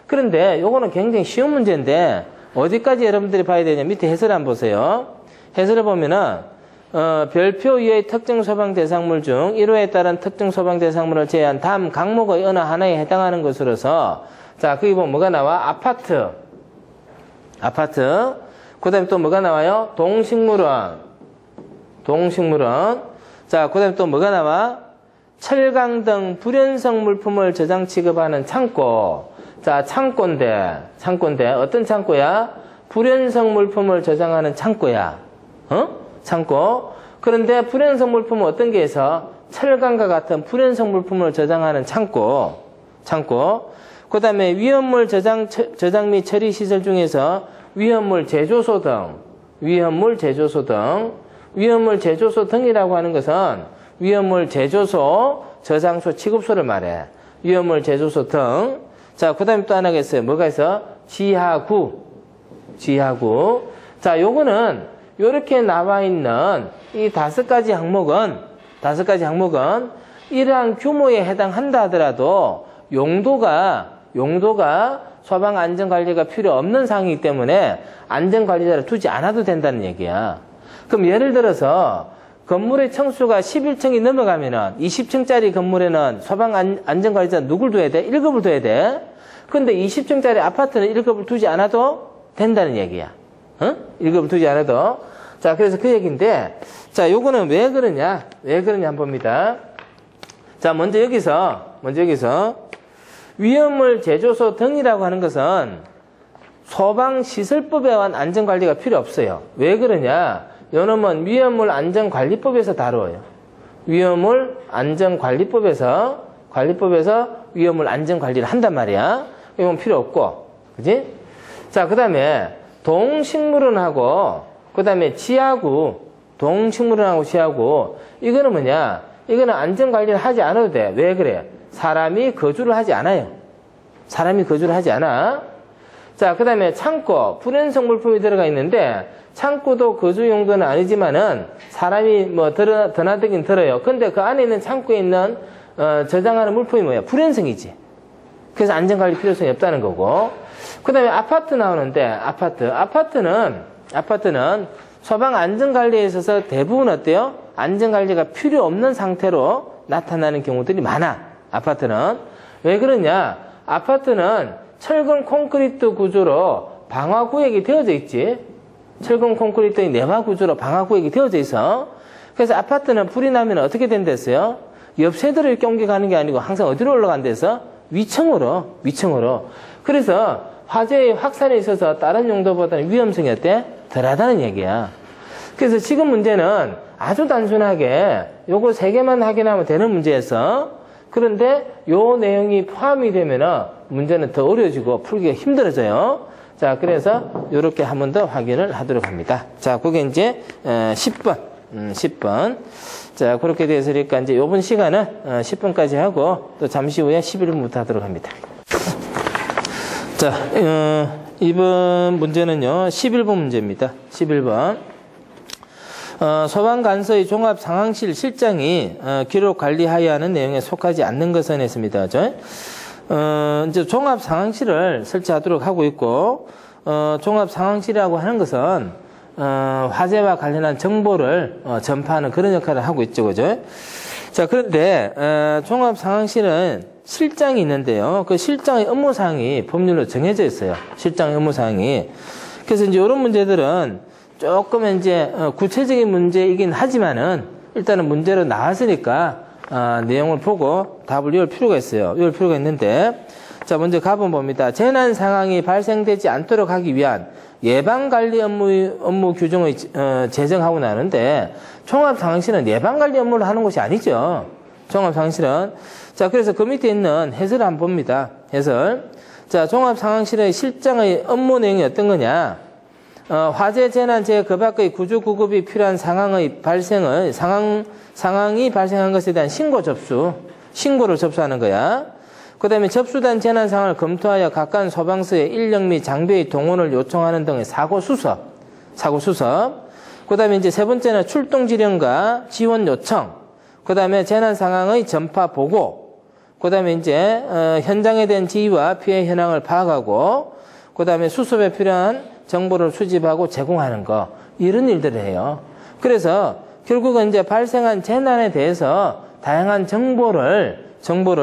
그런데 요거는 굉장히 쉬운 문제인데, 어디까지 여러분들이 봐야 되냐? 밑에 해설을 한번 보세요. 해설을 보면은, 별표 이하의 특정 소방 대상물 중 1호에 따른 특정 소방 대상물을 제외한 다음 항목의 어느 하나에 해당하는 것으로서, 자, 거기 보면 뭐가 나와? 아파트. 그 다음에 또 뭐가 나와요? 동식물원. 자, 그 다음에 또 뭐가 나와? 철강 등 불연성 물품을 저장 취급하는 창고. 자, 창고인데 어떤 창고야? 불연성 물품을 저장하는 창고야. 창고. 그런데 불연성 물품은 어떤 게 있어? 철강과 같은 불연성 물품을 저장하는 창고. 그 다음에 위험물 저장 및 처리 시설 중에서 위험물 제조소 등이라고 하는 것은 위험물 제조소, 저장소, 취급소를 말해. 위험물 제조소 등. 자, 그 다음에 또 하나가 있어요. 뭐가 있어? 지하구. 자, 요거는 요렇게 나와 있는 이 5가지 항목은 이러한 규모에 해당한다 하더라도 용도가 소방안전관리가 필요 없는 사항이기 때문에 안전관리자를 두지 않아도 된다는 얘기야. 그럼 예를 들어서 건물의 층수가 11층이 넘어가면은 20층짜리 건물에는 소방안전관리자 누굴 둬야 돼? 1급을 둬야 돼. 근데 20층짜리 아파트는 1급을 두지 않아도 된다는 얘기야. 1급을 두지 않아도. 자, 그래서 그 얘기인데, 자, 요거는 왜 그러냐 한번 봅니다. 자, 먼저 여기서 위험물 제조소 등이라고 하는 것은 소방시설법에 의한 안전관리가 필요 없어요. 왜 그러냐? 요놈은 위험물 안전관리법에서 다루어요. 위험물 안전관리법에서 위험물 안전관리를 한단 말이야. 이건 필요 없고, 그지? 자, 그 다음에 동식물원하고, 그 다음에 지하구, 이거는 뭐냐? 이거는 안전관리를 하지 않아도 돼. 왜 그래? 사람이 거주를 하지 않아. 자, 그 다음에 창고, 불연성 물품이 들어가 있는데, 창고도 거주 용도는 아니지만은, 사람이 뭐, 드나들긴 들어요. 근데 그 안에 있는 창고에 있는, 저장하는 물품이 뭐야? 불연성이지. 그래서 안전관리 필요성이 없다는 거고. 그 다음에 아파트 나오는데, 아파트는 소방 안전관리에 있어서 대부분 어때요? 안전관리가 필요 없는 상태로 나타나는 경우들이 많아. 아파트는. 왜 그러냐? 아파트는 철근 콘크리트 구조로 방화구역이 되어져 있지. 철근 콘크리트의 내화 구조로 방화구역이 되어져 있어. 그래서 아파트는 불이 나면 어떻게 된댔어요? 옆 세대를 이렇게 옮겨가는 게 아니고 항상 어디로 올라간대서? 위층으로. 그래서 화재의 확산에 있어서 다른 용도보다는 위험성이 어때? 덜하다는 얘기야. 그래서 지금 문제는 아주 단순하게 요거 3개만 확인하면 되는 문제였어. 그런데 요 내용이 포함이 되면은 문제는 더 어려워지고 풀기가 힘들어져요. 자, 그래서 요렇게 한 번 더 확인을 하도록 합니다. 자, 그게 이제 10번. 자, 그렇게 되었으니까 이제 요번 시간은 10분까지 하고 또 잠시 후에 11분부터 하도록 합니다. 자, 이번 문제는요, 11번 문제입니다. 11번. 소방관서의 종합상황실 실장이 기록 관리하여야 하는 내용에 속하지 않는 것은 했습니다. 이제 종합상황실을 설치하도록 하고 있고, 종합상황실이라고 하는 것은 화재와 관련한 정보를 전파하는 그런 역할을 하고 있죠, 그죠? 자, 그런데 종합상황실은 실장이 있는데요. 그 실장의 업무사항이 법률로 정해져 있어요. 실장의 업무사항이. 그래서 이제 이런 문제들은 조금 이제 구체적인 문제이긴 하지만은 일단은 문제로 나왔으니까 내용을 보고 답을 외울 필요가 있어요. 외울 필요가 있는데, 자, 먼저 가본 봅니다. 재난 상황이 발생되지 않도록 하기 위한 예방관리 업무 규정의 제정하고 나는데, 종합상황실은 예방관리 업무를 하는 곳이 아니죠. 종합상황실은. 자, 그래서 그 밑에 있는 해설을 한번 봅니다. 해설. 자, 종합상황실의 실장의 업무 내용이 어떤 거냐? 화재, 재난, 재해 그 밖의 구조 구급이 필요한 상황이 발생한 것에 대한 신고를 접수하는 거야. 그 다음에 접수된 재난 상황을 검토하여 가까운 소방서의 인력 및 장비의 동원을 요청하는 등의 사고 수습. 그 다음에 이제 3번째는 출동 지령과 지원 요청. 그 다음에 재난 상황의 전파 보고. 그 다음에 이제, 현장에 대한 지휘와 피해 현황을 파악하고. 그 다음에 수습에 필요한 정보를 수집하고 제공하는 거. 이런 일들을 해요. 그래서 결국은 이제 발생한 재난에 대해서 다양한 정보를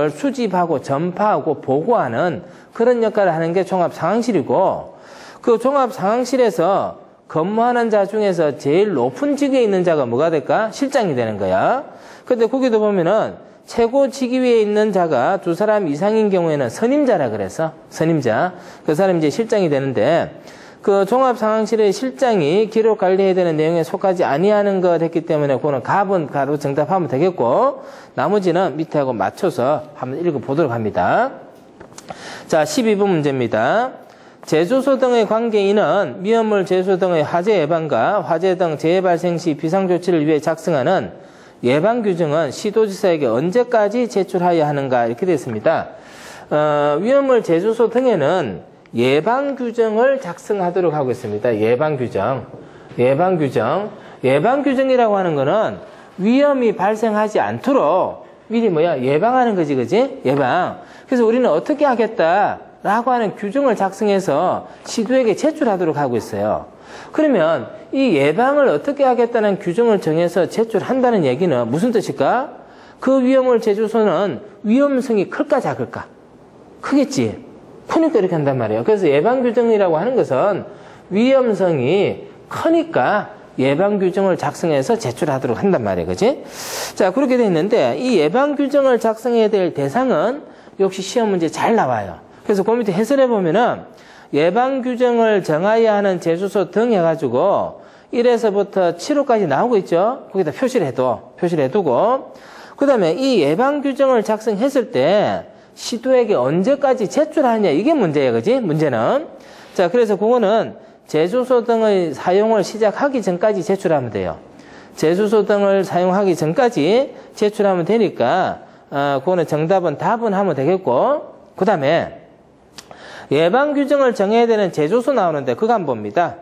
수집하고 전파하고 보고하는 그런 역할을 하는 게 종합상황실이고, 그 종합상황실에서 근무하는 자 중에서 제일 높은 직위에 있는 자가 뭐가 될까? 실장이 되는 거야. 근데 거기도 보면은 최고 직위에 있는 자가 2사람 이상인 경우에는 선임자라 그래서 선임자. 그 사람이 이제 실장이 되는데, 그 종합상황실의 실장이 기록 관리해야 되는 내용에 속하지 아니하는 것 했기 때문에 그거는 가로 정답하면 되겠고, 나머지는 밑에하고 맞춰서 한번 읽어보도록 합니다. 자, 12번 문제입니다. 제조소 등의 관계인은 미연물 제조 등의 화재 예방과 화재 등 재해 발생 시 비상조치를 위해 작성하는 예방규정은 시도지사에게 언제까지 제출하여야 하는가 이렇게 되어 있습니다. 위험물 제조소 등에는 예방규정을 작성하도록 하고 있습니다. 예방규정이라고 하는 거는 위험이 발생하지 않도록 미리 예방하는 거지, 그지? 예방. 그래서 우리는 어떻게 하겠다라고 하는 규정을 작성해서 시도에게 제출하도록 하고 있어요. 그러면 이 예방을 어떻게 하겠다는 규정을 정해서 제출한다는 얘기는 무슨 뜻일까? 그 위험물 제조소는 위험성이 클까 작을까? 크겠지. 크니까 이렇게 한단 말이에요. 그래서 예방규정이라고 하는 것은 위험성이 크니까 예방규정을 작성해서 제출하도록 한단 말이에요. 그치? 자, 그렇게 돼 있는데, 이 예방규정을 작성해야 될 대상은 역시 시험 문제 잘 나와요. 그래서 그 밑에 해설해 보면은 예방규정을 정하여야 하는 제조소 등 해가지고 1에서부터 7호까지 나오고 있죠? 거기다 표시를 해두고. 그 다음에 이 예방규정을 작성했을 때 시도에게 언제까지 제출하냐, 이게 문제예요. 그지? 문제는. 자, 그래서 그거는 제조소 등의 사용을 시작하기 전까지 제출하면 돼요. 제조소 등을 사용하기 전까지 제출하면 되니까, 그거는 답은 하면 되겠고, 그 다음에 예방규정을 정해야 되는 제조소 나오는데, 그거 한번 봅니다.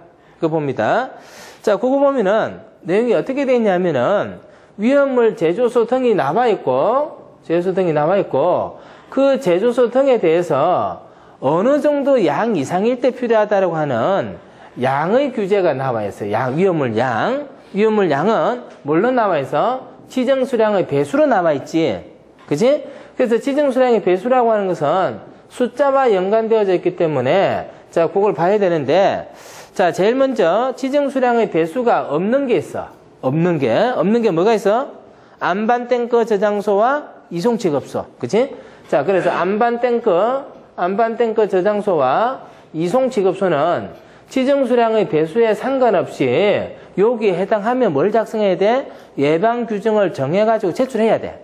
자, 그거 보면은 내용이 어떻게 되어 있냐면은 위험물 제조소 등이 나와 있고, 제조소 등이 나와 있고 그 제조소 등에 대해서 어느 정도 양 이상일 때 필요하다고 하는 양의 규제가 나와 있어요. 위험물 양. 위험물 양은 뭘로 나와 있어? 지정 수량의 배수로 나와 있지. 그치? 그래서 지정 수량의 배수라고 하는 것은 숫자와 연관되어져 있기 때문에 자, 그걸 봐야 되는데 자, 제일 먼저 지정 수량의 배수가 없는 게 있어. 없는 게 뭐가 있어? 안반 탱크 저장소와 이송 취급소. 그치? 자, 그래서 안반 탱크 저장소와 이송 취급소는 지정 수량의 배수에 상관없이 여기에 해당하면 뭘 작성해야 돼? 예방 규정을 정해가지고 제출해야 돼.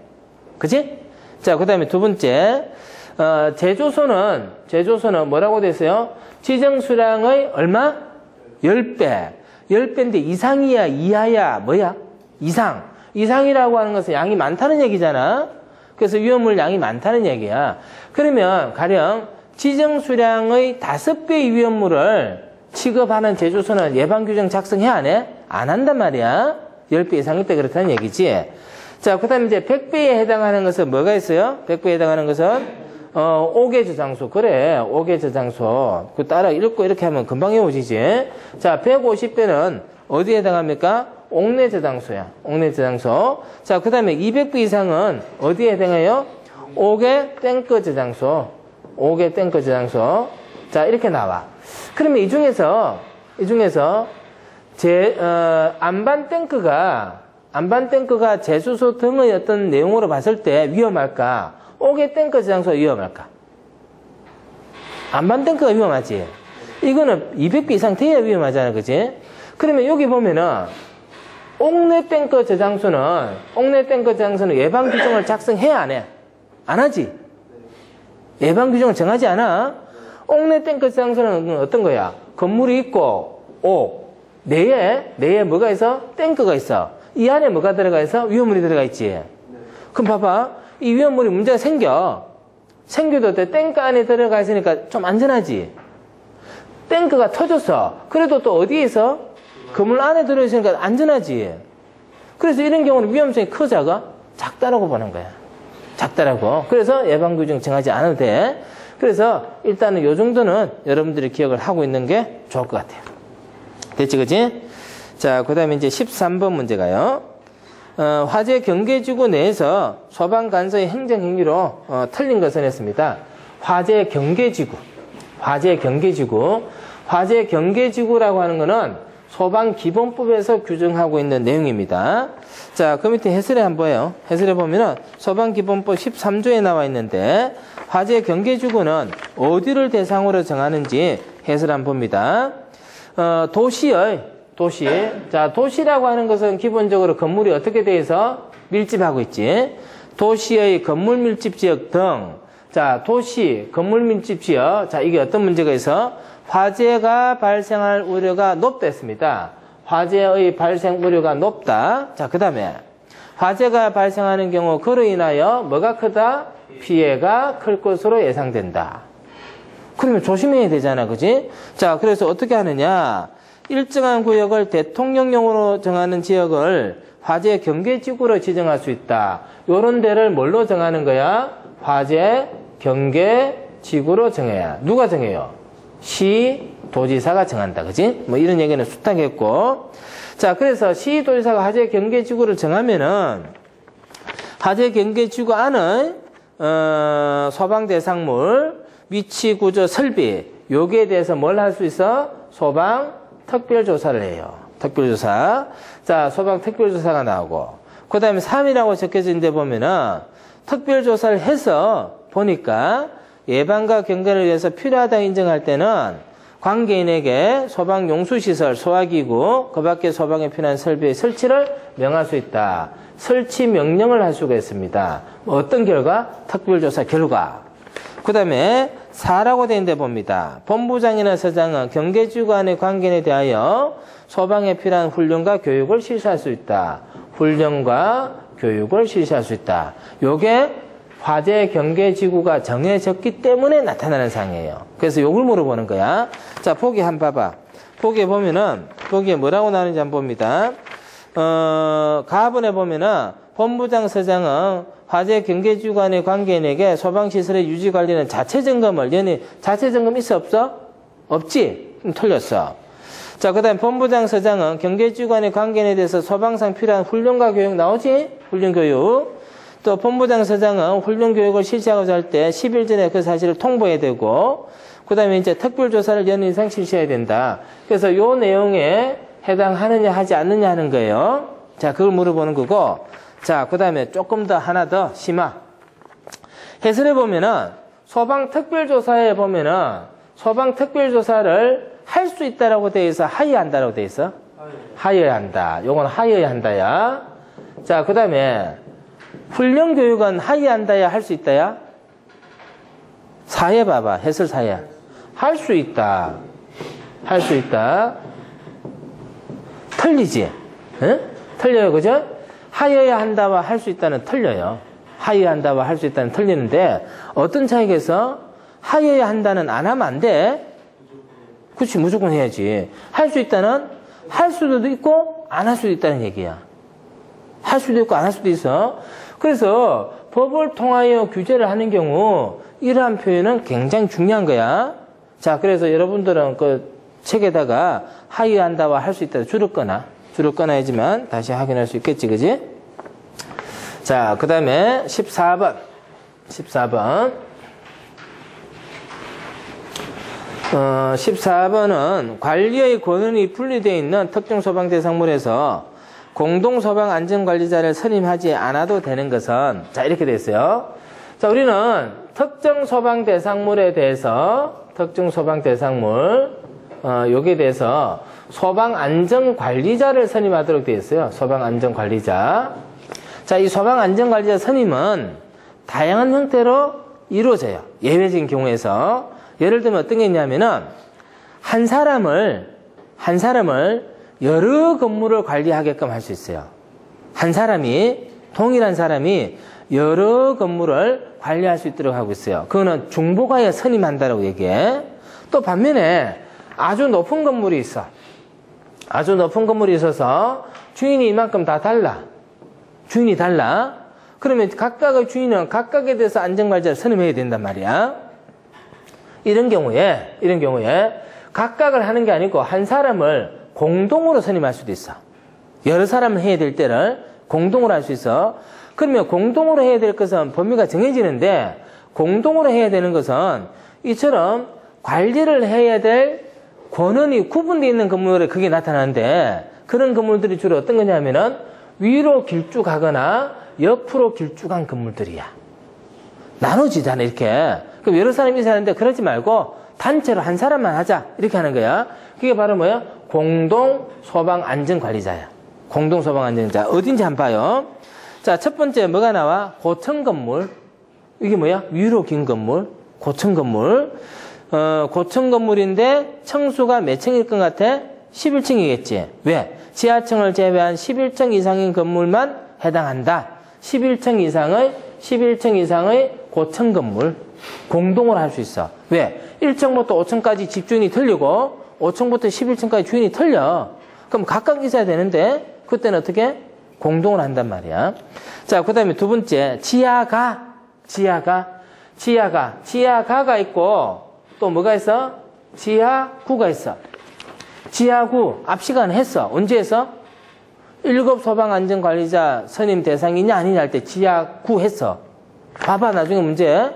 그치? 자, 그 다음에 두 번째, 제조소는 뭐라고 돼 있어요? 지정 수량의 얼마? 10배. 10배인데 이상이야, 이하야, 뭐야? 이상. 이상이라고 하는 것은 양이 많다는 얘기잖아. 그래서 위험물 양이 많다는 얘기야. 그러면 가령 지정 수량의 5배의 위험물을 취급하는 제조소는 예방규정 작성해 안 해? 안 한단 말이야. 10배 이상일 때 그렇다는 얘기지. 자, 그 다음에 이제 100배에 해당하는 것은 뭐가 있어요? 100배에 해당하는 것은 5개 저장소. 그래, 5개 저장소. 그 따라 읽고 이렇게 하면 금방 외워지지. 자, 150배는 어디에 해당합니까? 옥내 저장소야. 옥내 저장소. 자, 그 다음에 200배 이상은 어디에 해당해요? 5개 탱크 저장소. 5개 탱크 저장소. 자, 이렇게 나와. 그러면 이 중에서 안반 탱크가 제수소 등의 어떤 내용으로 봤을 때 위험할까? 5개 탱크 저장소가 위험할까? 안반 탱크가 위험하지. 이거는 200배 이상 돼야 위험하잖아, 그지? 그러면 여기 보면은 옥내 탱크 저장소는 예방 규정을 작성해 안 해? 안 하지. 예방 규정을 정하지 않아. 옥내 탱크 저장소는 어떤 거야? 건물이 있고 내에 뭐가 있어? 탱크가 있어. 이 안에 뭐가 들어가 있어? 위험물이 들어가 있지. 그럼 봐봐. 이 위험물이 문제가 생겨도 돼. 탱크 안에 들어가 있으니까 좀 안전하지. 탱크가 터졌어. 그래도 또 어디에 있어? 건물 안에 들어있으니까 안전하지. 그래서 이런 경우는 위험성이 크자가 작다라고 보는 거야. 작다라고. 그래서 예방규정 정하지 않아도 돼. 그래서 일단은 요 정도는 여러분들이 기억을 하고 있는 게 좋을 것 같아요. 됐지, 그치? 자, 그 다음에 이제 13번 문제가요. 화재 경계지구 내에서 소방관서의 행정행위로 틀린 것은 했습니다. 화재 경계지구라고 하는 거는 소방기본법에서 규정하고 있는 내용입니다. 자, 그 밑에 해설에 한번 봐요. 해설에 보면은 소방기본법 13조에 나와 있는데 화재 경계지구는 어디를 대상으로 정하는지 해설 한번 봅니다. 도시. 자, 도시라고 하는 것은 기본적으로 건물이 어떻게 돼 있어? 밀집하고 있지. 도시의 건물 밀집 지역 등. 자, 도시, 건물 밀집 지역. 자, 이게 어떤 문제가 있어? 화재가 발생할 우려가 높다 했습니다. 화재의 발생 우려가 높다. 자, 그 다음에 화재가 발생하는 경우 그로 인하여 뭐가 크다? 피해가 클 것으로 예상된다. 그러면 조심해야 되잖아, 그지? 자, 그래서 어떻게 하느냐? 일정한 구역을 대통령령으로 정하는 지역을 화재 경계지구로 지정할 수 있다. 요런 데를 뭘로 정하는 거야? 화재 경계지구로 정해야. 누가 정해요? 시, 도지사가 정한다. 그지? 뭐 이런 얘기는 수탁했고. 자, 그래서 시, 도지사가 화재 경계지구를 정하면은 화재 경계지구 안의 소방 대상물, 위치, 구조, 설비 여기에 대해서 뭘 할 수 있어? 소방 특별조사를 해요. 특별조사. 자, 소방 특별조사가 나오고. 그 다음에 3이라고 적혀져 있는데 보면은 특별조사를 해서 보니까 예방과 경계를 위해서 필요하다고 인정할 때는 관계인에게 소방용수시설, 소화기구, 그 밖에 소방에 필요한 설비의 설치를 명할 수 있다. 설치 명령을 할 수가 있습니다. 어떤 결과? 특별조사 결과. 그 다음에 4라고 되어 있는데 봅니다. 본부장이나 서장은 경계지구 안의 관계인에 대하여 소방에 필요한 훈련과 교육을 실시할 수 있다. 훈련과 교육을 실시할 수 있다. 요게 화재 경계지구가 정해졌기 때문에 나타나는 사항이에요. 그래서 요걸 물어보는 거야. 자, 보기 한번 봐봐. 보기에 보면은, 보기에 뭐라고 나오는지 한번 봅니다. 가분에 보면은, 본부장, 서장은 화재 경계지구 간의 관계인에게 소방시설의 유지 관리는 자체 점검을, 얘는 자체 점검 있어 없어? 없지? 그럼 틀렸어. 자, 그 다음에 본부장 서장은 경계지구 간의 관계인에 대해서 소방상 필요한 훈련과 교육 나오지? 훈련 교육. 또 본부장 서장은 훈련 교육을 실시하고자 할 때 10일 전에 그 사실을 통보해야 되고, 그 다음에 이제 특별조사를 연일 이상 실시해야 된다. 그래서 요 내용에 해당하느냐 하지 않느냐 하는 거예요. 자, 그걸 물어보는 거고. 자, 그 다음에 조금 더 하나 더 심화. 해설해 보면은 소방특별조사에 보면은 소방특별조사를 할 수 있다라고 돼 있어? 하여야 한다라고 돼 있어? 하여야 한다. 요건 하여야 한다야. 자, 그 다음에 훈련교육은 하여야 한다야? 할 수 있다야? 사회 봐봐. 해설 사회. 할 수 있다. 할 수 있다. 틀리지? 응? 틀려요. 그죠? 하여야 한다와 할 수 있다는 틀려요. 하여야 한다와 할 수 있다는 틀리는데 어떤 차이겠어? 하여야 한다는 안 하면 안 돼. 그렇지. 무조건 해야지. 할 수 있다는 할 수도 있고 안 할 수도 있다는 얘기야. 할 수도 있고 안 할 수도 있어. 그래서 법을 통하여 규제를 하는 경우 이러한 표현은 굉장히 중요한 거야. 자, 그래서 여러분들은 그 책에다가 하여야 한다와 할 수 있다 줄을 꺼놔야지만 다시 확인할 수 있겠지, 그지? 자, 그 다음에 14번. 14번은 관리의 권한이 분리되어 있는 특정 소방 대상물에서 공동 소방 안전관리자를 선임하지 않아도 되는 것은, 자, 이렇게 돼 있어요. 자, 우리는 특정 소방 대상물에 대해서, 특정 소방 대상물, 여기에 대해서 소방 안전관리자를 선임하도록 되어 있어요. 소방 안전관리자. 자, 이 소방 안전관리자 선임은 다양한 형태로 이루어져요. 예외적인 경우에서. 예를 들면 어떤 게 있냐면은, 한 사람을 여러 건물을 관리하게끔 할 수 있어요. 동일한 사람이 여러 건물을 관리할 수 있도록 하고 있어요. 그거는 중보가에 선임한다라고 얘기해. 또 반면에 아주 높은 건물이 있어. 아주 높은 건물이 있어서 주인이 이만큼 다 달라. 주인이 달라. 그러면 각각의 주인은 각각에 대해서 안전관리자를 선임해야 된단 말이야. 이런 경우에 각각을 하는 게 아니고 한 사람을 공동으로 선임할 수도 있어. 여러 사람을 해야 될 때를 공동으로 할 수 있어. 그러면 공동으로 해야 될 것은 범위가 정해지는데, 공동으로 해야 되는 것은 이처럼 관리를 해야 될 권한이 구분되어 있는 건물에 그게 나타나는데, 그런 건물들이 주로 어떤 거냐면은 위로 길쭉하거나 옆으로 길쭉한 건물들이야. 나눠지잖아, 이렇게. 그럼 여러 사람이 사는데 그러지 말고 단체로 한 사람만 하자, 이렇게 하는 거야. 그게 바로 뭐야? 공동 소방 안전관리자야. 공동 소방 안전관리자. 어딘지 한번 봐요. 자, 첫 번째 뭐가 나와? 고층 건물. 이게 뭐야? 위로 긴 건물. 고층 건물. 고층 건물인데 층수가 몇 층일 것 같아? 11층이겠지. 왜? 지하층을 제외한 11층 이상인 건물만 해당한다. 11층 이상의 고층 건물. 공동으로 할 수 있어. 왜? 1층부터 5층까지 집주인이 틀리고 5층부터 11층까지 주인이 틀려. 그럼 각각 있어야 되는데 그때는 어떻게? 공동으로 한단 말이야. 자, 그 다음에 두 번째, 지하가가 있고 또 뭐가 있어? 지하구가 있어. 지하구 앞 시간에 했어. 언제 했어? 1급 소방안전관리자 선임 대상이냐 아니냐 할 때 지하구 했어. 봐봐, 나중에 문제.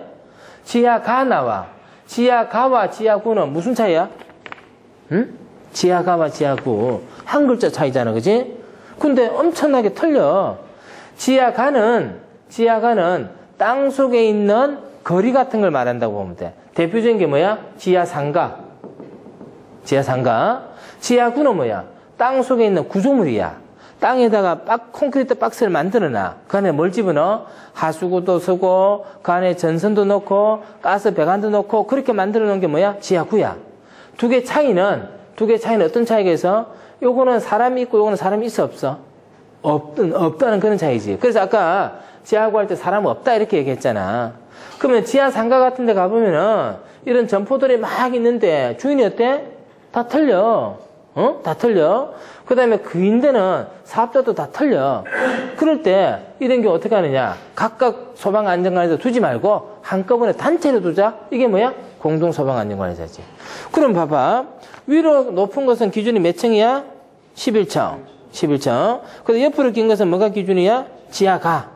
지하가 나와. 지하가와 지하구는 무슨 차이야? 응? 지하가와 지하구. 한 글자 차이잖아, 그지? 근데 엄청나게 틀려. 지하가는 땅 속에 있는 거리 같은 걸 말한다고 보면 돼. 대표적인 게 뭐야? 지하상가. 지하구는 뭐야? 땅 속에 있는 구조물이야. 땅에다가 콘크리트 박스를 만들어놔. 그 안에 뭘 집어넣어? 하수구도 쓰고, 그 안에 전선도 넣고, 가스 배관도 넣고, 그렇게 만들어 놓은 게 뭐야? 지하구야. 두 개 차이는 어떤 차이가 있어? 요거는 사람이 있고, 요거는 사람이 있어, 없어? 없다는 그런 차이지. 그래서 아까 지하구 할 때 사람 없다, 이렇게 얘기했잖아. 그러면 지하 상가 같은 데 가보면은, 이런 점포들이 막 있는데, 주인이 어때? 다 틀려. 다 틀려. 그 다음에 그 인데는 사업자도 다 틀려. 그럴 때 이런 게 어떻게 하느냐. 각각 소방안전관리자 두지 말고 한꺼번에 단체로 두자. 이게 뭐야? 공동소방안전관리자지. 그럼 봐봐. 위로 높은 것은 기준이 몇 층이야? 11층. 11층. 그래서 옆으로 긴 것은 뭐가 기준이야? 지하가.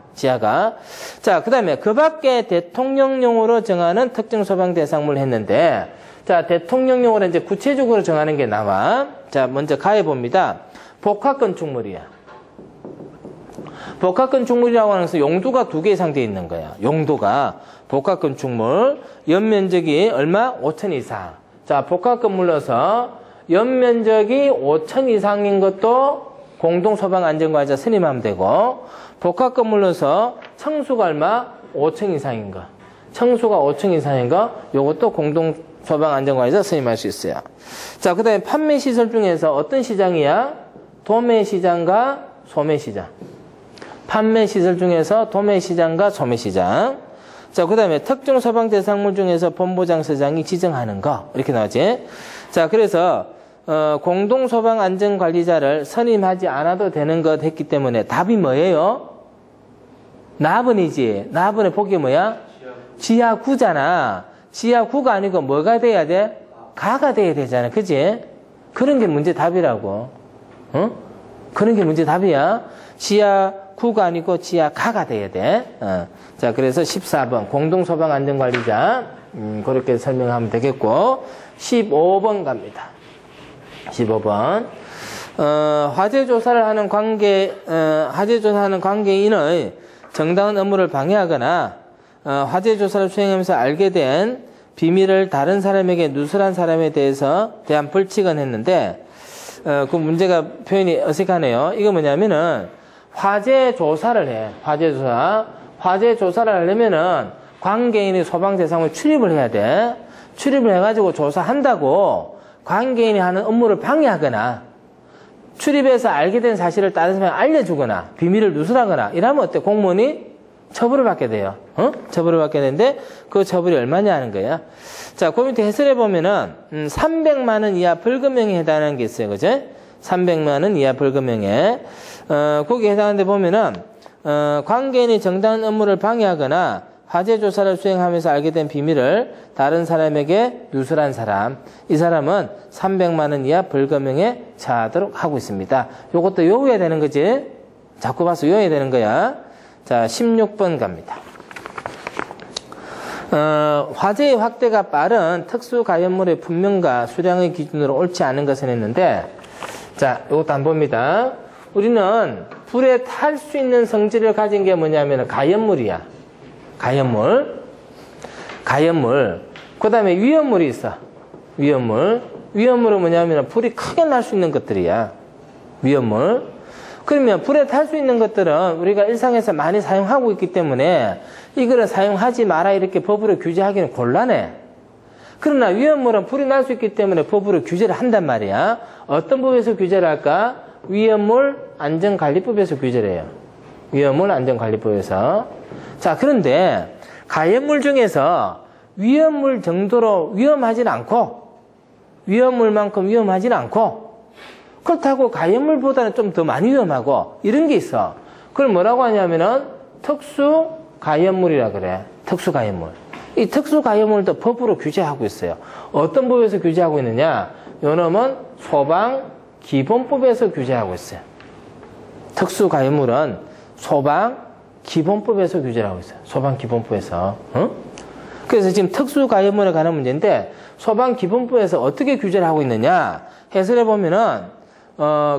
자, 그 다음에 그 밖에 대통령령으로 정하는 특정 소방 대상물 했는데, 자, 대통령령으로 이제 구체적으로 정하는 게 나와. 자, 먼저 가해 봅니다. 복합건축물이야. 복합건축물이라고 하는 것은 용도가 2개 이상 되어 있는 거야. 용도가 복합건축물, 연면적이 얼마? 5천 이상. 자, 복합건물로서 연면적이 5천 이상인 것도 공동소방안전관리자 선임하면 되고, 복합건물로서 청수가 얼마? 5층 이상인 거. 청수가 5층 이상인 거, 요것도 공동소방안전관리자 선임할 수 있어요. 자, 그 다음에 판매시설 중에서 어떤 시장이야? 도매시장과 소매시장. 판매시설 중에서 도매시장과 소매시장. 자, 그 다음에 특정 소방 대상물 중에서 본부장서장이 지정하는 거. 이렇게 나오지. 자, 그래서 공동소방안전관리자를 선임하지 않아도 되는 것 했기 때문에 답이 뭐예요? 나번이지. 나번의 복이 뭐야? 지하구잖아. 지하구가 아니고 뭐가 돼야 돼? 가가 돼야 되잖아. 그지? 그런 게 문제 답이라고. 어? 그런 게 문제 답이야. 지하구가 아니고 지하가가 돼야 돼. 자, 그래서 14번 공동소방안전관리자 그렇게 설명하면 되겠고, 15번 갑니다. 15번 화재 조사를 하는 관계인의 정당한 업무를 방해하거나 화재 조사를 수행하면서 알게 된 비밀을 다른 사람에게 누설한 사람에 대한 벌칙은 했는데, 그 문제가 표현이 어색하네요. 이거 뭐냐면은 화재 조사를 해. 화재 조사를 하려면은 관계인이 소방 대상을 출입을 해야 돼. 출입을 해가지고 조사한다고 관계인이 하는 업무를 방해하거나 출입해서 알게 된 사실을 다른 사람에게 알려주거나 비밀을 누설하거나 이러면 어때? 공무원이 처벌을 받게 돼요. 처벌을 받게 되는데 그 처벌이 얼마냐 하는 거야. 자, 그 밑에 해설해 보면은 300만 원 이하 벌금형에 해당하는 게 있어요. 그죠? 300만 원 이하 벌금형에 거기에 해당하는 데 보면은 관계인이 정당한 업무를 방해하거나 화재 조사를 수행하면서 알게 된 비밀을 다른 사람에게 누설한 사람, 이 사람은 300만 원 이하 벌금형에 처하도록 하고 있습니다. 요것도 외워야 되는 거지. 자꾸 봐서 외워야 되는 거야. 자, 16번 갑니다. 화재의 확대가 빠른 특수가연물의 분명과 수량의 기준으로 옳지 않은 것은 했는데, 자, 이것도 안 봅니다. 우리는 불에 탈 수 있는 성질을 가진 게 뭐냐면 가연물이야. 가연물. 그 다음에 위험물이 있어. 위험물은 뭐냐면 불이 크게 날 수 있는 것들이야. 위험물. 그러면 불에 탈 수 있는 것들은 우리가 일상에서 많이 사용하고 있기 때문에 이거를 사용하지 마라 이렇게 법으로 규제하기는 곤란해. 그러나 위험물은 불이 날 수 있기 때문에 법으로 규제를 한단 말이야. 어떤 법에서 규제를 할까? 위험물 안전관리법에서 규제를 해요. 위험물 안전관리법에서. 자, 그런데 가연물 중에서 위험물 정도로 위험하진 않고 위험물만큼 위험하진 않고 그렇다고 가연물보다는 좀 더 많이 위험하고 이런 게 있어. 그걸 뭐라고 하냐면은 특수가연물이라 그래. 특수가연물. 이 특수가연물도 법으로 규제하고 있어요. 어떤 법에서 규제하고 있느냐? 요놈은 소방기본법에서 규제하고 있어요. 특수가연물은 소방기본법에서 규제를 하고 있어요. 소방기본법에서. 그래서 지금 특수가연물에 관한 문제인데 소방기본법에서 어떻게 규제를 하고 있느냐? 해설해 보면은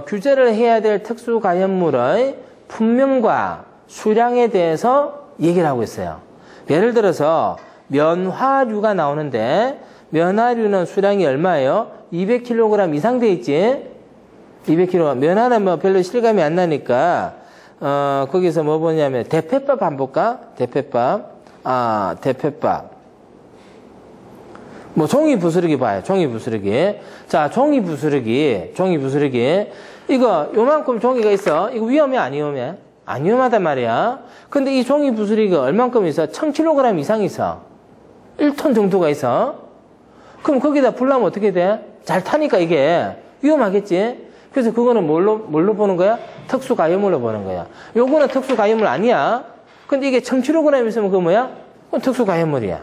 규제를 해야 될 특수가연물의 분명과 수량에 대해서 얘기를 하고 있어요. 예를 들어서 면화류가 나오는데 면화류는 수량이 얼마예요? 200kg 이상 돼 있지? 200kg. 면화는 뭐 별로 실감이 안 나니까 거기서 뭐 보냐면 대패밥 한번 볼까? 대패밥. 뭐 종이 부스러기 봐요. 종이 부스러기. 자, 종이 부스러기. 이거 요만큼 종이가 있어. 이거 위험해 안 위험해? 안 위험하단 말이야. 근데 이 종이 부스러기가 얼만큼 있어? 1000kg 이상 있어. 1톤 정도가 있어. 그럼 거기다 불나면 어떻게 돼? 잘 타니까 이게 위험하겠지? 그래서 그거는 뭘로 보는 거야? 특수가염물로 보는 거야. 요거는 특수가염물 아니야. 근데 이게 1000kg 있으면 그거 뭐야? 그건 특수가염물이야.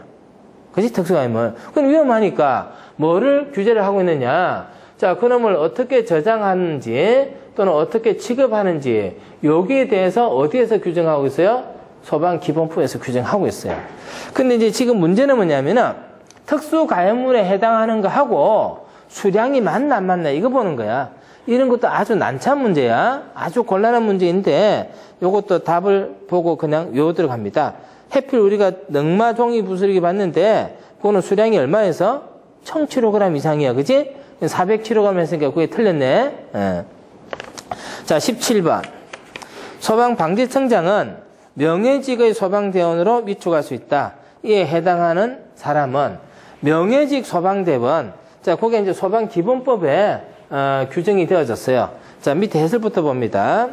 그지? 특수가염물. 그건 위험하니까 뭐를 규제를 하고 있느냐? 자, 그놈을 어떻게 저장하는지 또는 어떻게 취급하는지 여기에 대해서 어디에서 규정하고 있어요? 소방기본법에서 규정하고 있어요. 근데 이제 지금 문제는 뭐냐면은 특수가염물에 해당하는 거 하고 수량이 맞나 안 맞나 이거 보는 거야. 이런 것도 아주 난처한 문제야. 아주 곤란한 문제인데 요것도 답을 보고 그냥 요대로 갑니다. 해필 우리가 넝마 종이 부스러기 봤는데 그거는 수량이 얼마에서? 1000kg 이상이야. 그지? 400kg 했으니까 그게 틀렸네. 예. 자, 17번. 소방방지청장은 명예직의 소방대원으로 위촉할 수 있다. 이에 해당하는 사람은 명예직 소방대원. 자, 그게 이제 소방기본법에 규정이 되어졌어요. 자, 밑에 해설부터 봅니다.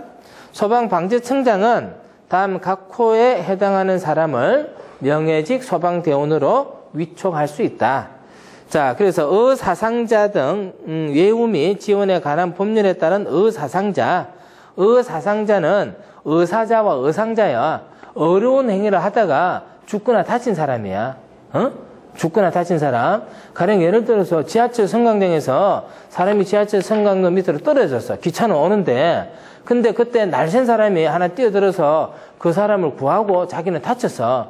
소방방지청장은 다음 각 호에 해당하는 사람을 명예직 소방대원으로 위촉할 수 있다. 자, 그래서 의사상자 등 외우 및 지원에 관한 법률에 따른 의사상자는 의사자와 의상자야. 어려운 행위를 하다가 죽거나 다친 사람이야. 죽거나 다친 사람. 가령 예를 들어서 지하철 승강장에서 사람이 지하철 승강장 밑으로 떨어졌어. 기차는 오는데. 근데 그때 날쌘 사람이 하나 뛰어들어서 그 사람을 구하고 자기는 다쳤어.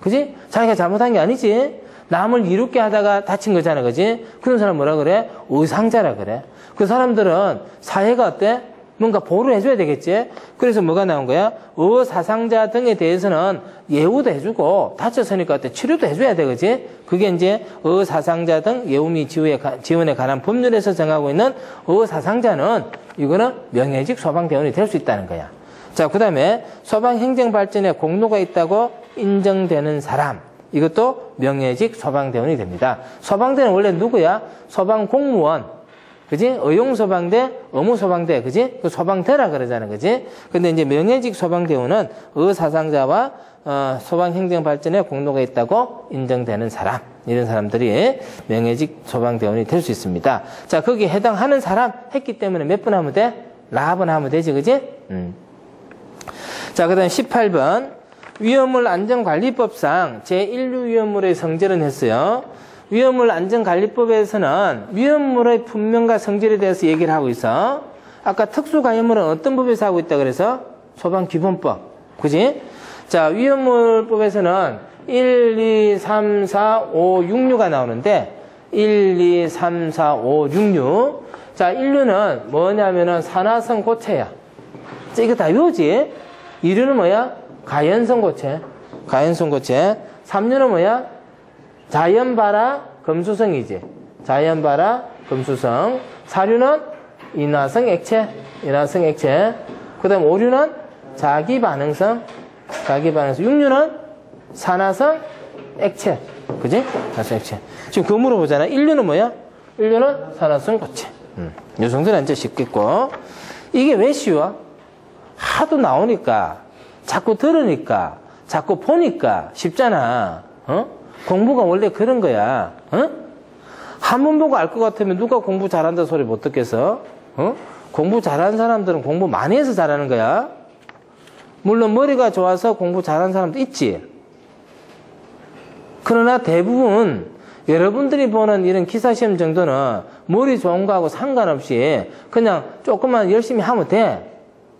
그지? 자기가 잘못한 게 아니지. 남을 이롭게 하다가 다친 거잖아. 그지? 그런 사람 뭐라 그래? 의상자라 그래. 그 사람들은 사회가 어때? 뭔가 보호를 해줘야 되겠지? 그래서 뭐가 나온 거야? 의사상자 등에 대해서는 예우도 해주고, 다쳤으니까 어때? 치료도 해줘야 돼, 그지? 그게 이제 의사상자 등 예우 및 지원에 관한 법률에서 정하고 있는 의사상자는 이거는 명예직 소방대원이 될 수 있다는 거야. 자, 그 다음에 소방행정발전에 공로가 있다고 인정되는 사람. 이것도 명예직 소방대원이 됩니다. 소방대는 원래 누구야? 소방공무원. 그지? 의용소방대, 의무소방대, 그지? 그 소방대라 그러잖아, 그지? 근데 이제 명예직 소방대원은 의사상자와 소방행정발전에 공로가 있다고 인정되는 사람. 이런 사람들이 명예직 소방대원이 될 수 있습니다. 자, 거기에 해당하는 사람 했기 때문에 몇 번 하면 돼? 라번 하면 되지, 그지? 자, 그 다음 18번. 위험물 안전관리법상 제1류 위험물의 성질은 했어요. 위험물 안전관리법에서는 위험물의 분명과 성질에 대해서 얘기를 하고 있어. 아까 특수가염물은 어떤 법에서 하고 있다 그래서? 소방기본법. 그지? 자, 위험물법에서는 1, 2, 3, 4, 5, 6류가 나오는데 1, 2, 3, 4, 5, 6류. 자, 1류는 뭐냐면은 산화성 고체야. 자, 이거 다 외우지? 2류는 뭐야? 가연성 고체. 가연성 고체. 3류는 뭐야? 자연발화 금수성이지. 자연발화 금수성. 4류는 인화성 액체. 인화성 액체. 그 다음 5류는 자기반응성. 자기반응성. 6류는 산화성 액체. 그지? 산화성 액체. 지금 그거 물어보잖아. 1류는 뭐야? 1류는 산화성 고체. 요 정도는 이제 쉽겠고. 이게 왜 쉬워? 하도 나오니까, 자꾸 들으니까, 자꾸 보니까 쉽잖아. 공부가 원래 그런 거야. 한 번 보고 알 것 같으면 누가 공부 잘한다 소리 못 듣겠어? 공부 잘하는 사람들은 공부 많이 해서 잘하는 거야. 물론 머리가 좋아서 공부 잘하는 사람도 있지. 그러나 대부분 여러분들이 보는 이런 기사시험 정도는 머리 좋은 거하고 상관없이 그냥 조금만 열심히 하면 돼.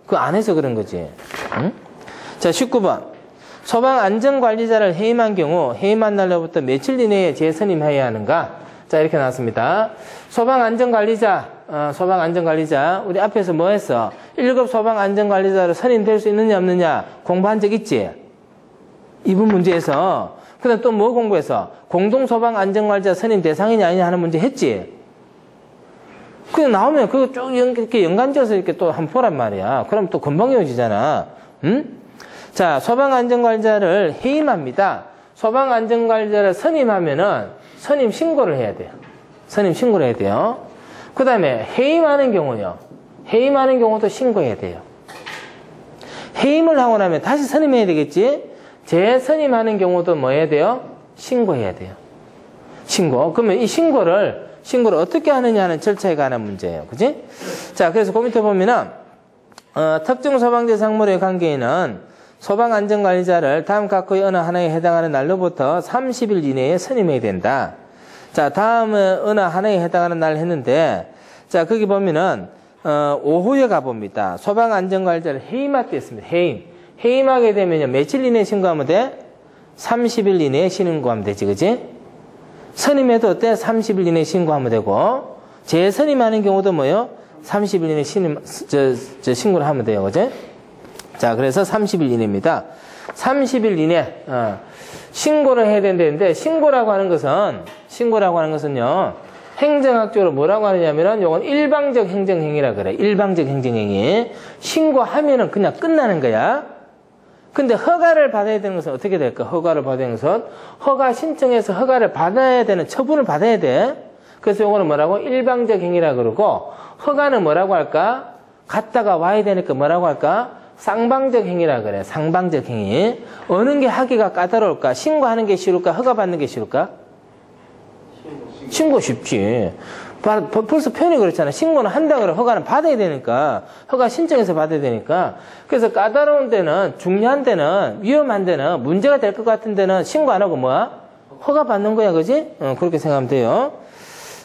그거 안 해서 그런 거지. 자, 19번. 소방안전관리자를 해임한 경우 해임한 날로부터 며칠 이내에 재선임해야 하는가? 자, 이렇게 나왔습니다. 소방안전관리자 우리 앞에서 뭐 했어? 1급 소방안전관리자로 선임될 수 있느냐 없느냐 공부한 적 있지? 이분 문제에서. 그 다음 또 뭐 공부했어? 공동소방안전관리자 선임 대상이냐 아니냐 하는 문제 했지? 그냥 나오면 그거 쭉 이렇게 연관지어서 이렇게 또 한번 보란 말이야. 그럼 또 금방 외워지잖아. 자, 소방안전관리자를 해임합니다. 소방안전관리자를 선임하면은 선임 신고를 해야 돼요. 선임 신고를 해야 돼요. 그 다음에 해임하는 경우요. 해임하는 경우도 신고해야 돼요. 해임을 하고 나면 다시 선임해야 되겠지? 재선임하는 경우도 뭐 해야 돼요? 신고해야 돼요. 신고. 그러면 이 신고를 신고를 어떻게 하느냐는 절차에 관한 문제예요. 그지? 자, 그래서 그 밑에 보면은, 특정 소방 대상물의 관계에는 소방안전관리자를 다음 각호의 어느 하나에 해당하는 날로부터 30일 이내에 선임해야 된다. 자, 다음에 어느 하나에 해당하는 날 했는데, 자, 거기 보면은, 5호에 가봅니다. 소방안전관리자를 해임할 때 있습니다. 해임하게 되면요, 며칠 이내에 신고하면 돼? 30일 이내에 신고하면 되지, 그지? 선임해도 어때? 30일 이내에 신고하면 되고, 재선임하는 경우도 뭐요? 30일 이내에 신고를 하면 돼요, 그지? 자, 그래서 30일 이내입니다. 30일 이내, 신고를 해야 된다는데, 신고라고 하는 것은요, 행정학적으로 뭐라고 하느냐면은, 요건 일방적 행정행위라 그래. 일방적 행정행위. 신고하면은 그냥 끝나는 거야. 근데 허가를 받아야 되는 것은 어떻게 될까? 허가를 받아야 되는 것은, 허가 신청해서 허가를 받아야 되는 처분을 받아야 돼. 그래서 요거는 뭐라고? 일방적 행위라 그러고, 허가는 뭐라고 할까? 갔다가 와야 되니까 뭐라고 할까? 쌍방적 행위라 그래. 쌍방적 행위. 어느 게 하기가 까다로울까? 신고하는 게 쉬울까? 허가 받는 게 쉬울까? 신고 쉽지. 벌써 표현이 그렇잖아. 신고는 한다 그래. 허가는 받아야 되니까. 허가 신청해서 받아야 되니까. 그래서 까다로운 데는, 중요한 데는, 위험한 데는, 문제가 될 것 같은 데는 신고 안 하고 뭐야? 허가 받는 거야. 그지? 그렇게 생각하면 돼요.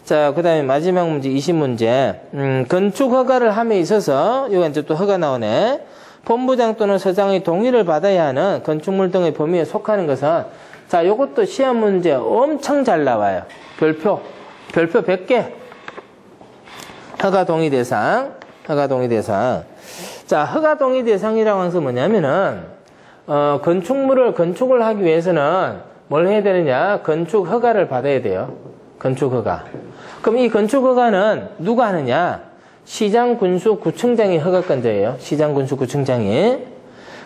자, 그 다음에 마지막 문제, 20문제. 건축 허가를 함에 있어서, 이거 이제 또 허가 나오네. 본부장 또는 서장의 동의를 받아야 하는 건축물 등의 범위에 속하는 것은, 자, 요것도 시험 문제 엄청 잘 나와요. 별표 100개. 허가 동의 대상. 자, 허가 동의 대상이라고 하는 것은 뭐냐면은, 건축을 하기 위해서는 뭘 해야 되느냐? 건축 허가를 받아야 돼요. 건축 허가. 그럼 이 건축 허가는 누가 하느냐? 시장, 군수, 구청장이 허가권자예요. 시장, 군수, 구청장이.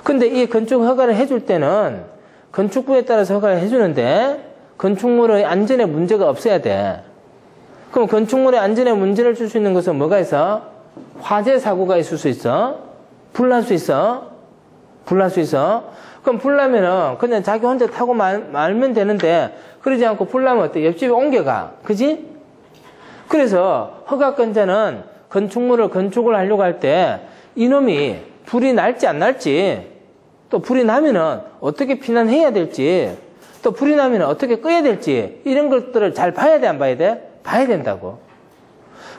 근데 이 건축 허가를 해줄 때는 건축부에 따라서 허가를 해주는데 건축물의 안전에 문제가 없어야 돼. 그럼 건축물의 안전에 문제를 줄 수 있는 것은 뭐가 있어? 화재 사고가 있을 수 있어? 불날 수 있어? 그럼 불나면은 그냥 자기 혼자 타고 말면 되는데 그러지 않고 불나면 어때? 옆집에 옮겨가. 그지? 그래서 허가권자는 건축을 하려고 할 때 이놈이 불이 날지 안 날지 또 불이 나면은 어떻게 피난해야 될지 또 불이 나면 어떻게 끄야 될지 이런 것들을 잘 봐야 돼, 안 봐야 돼? 봐야 된다고.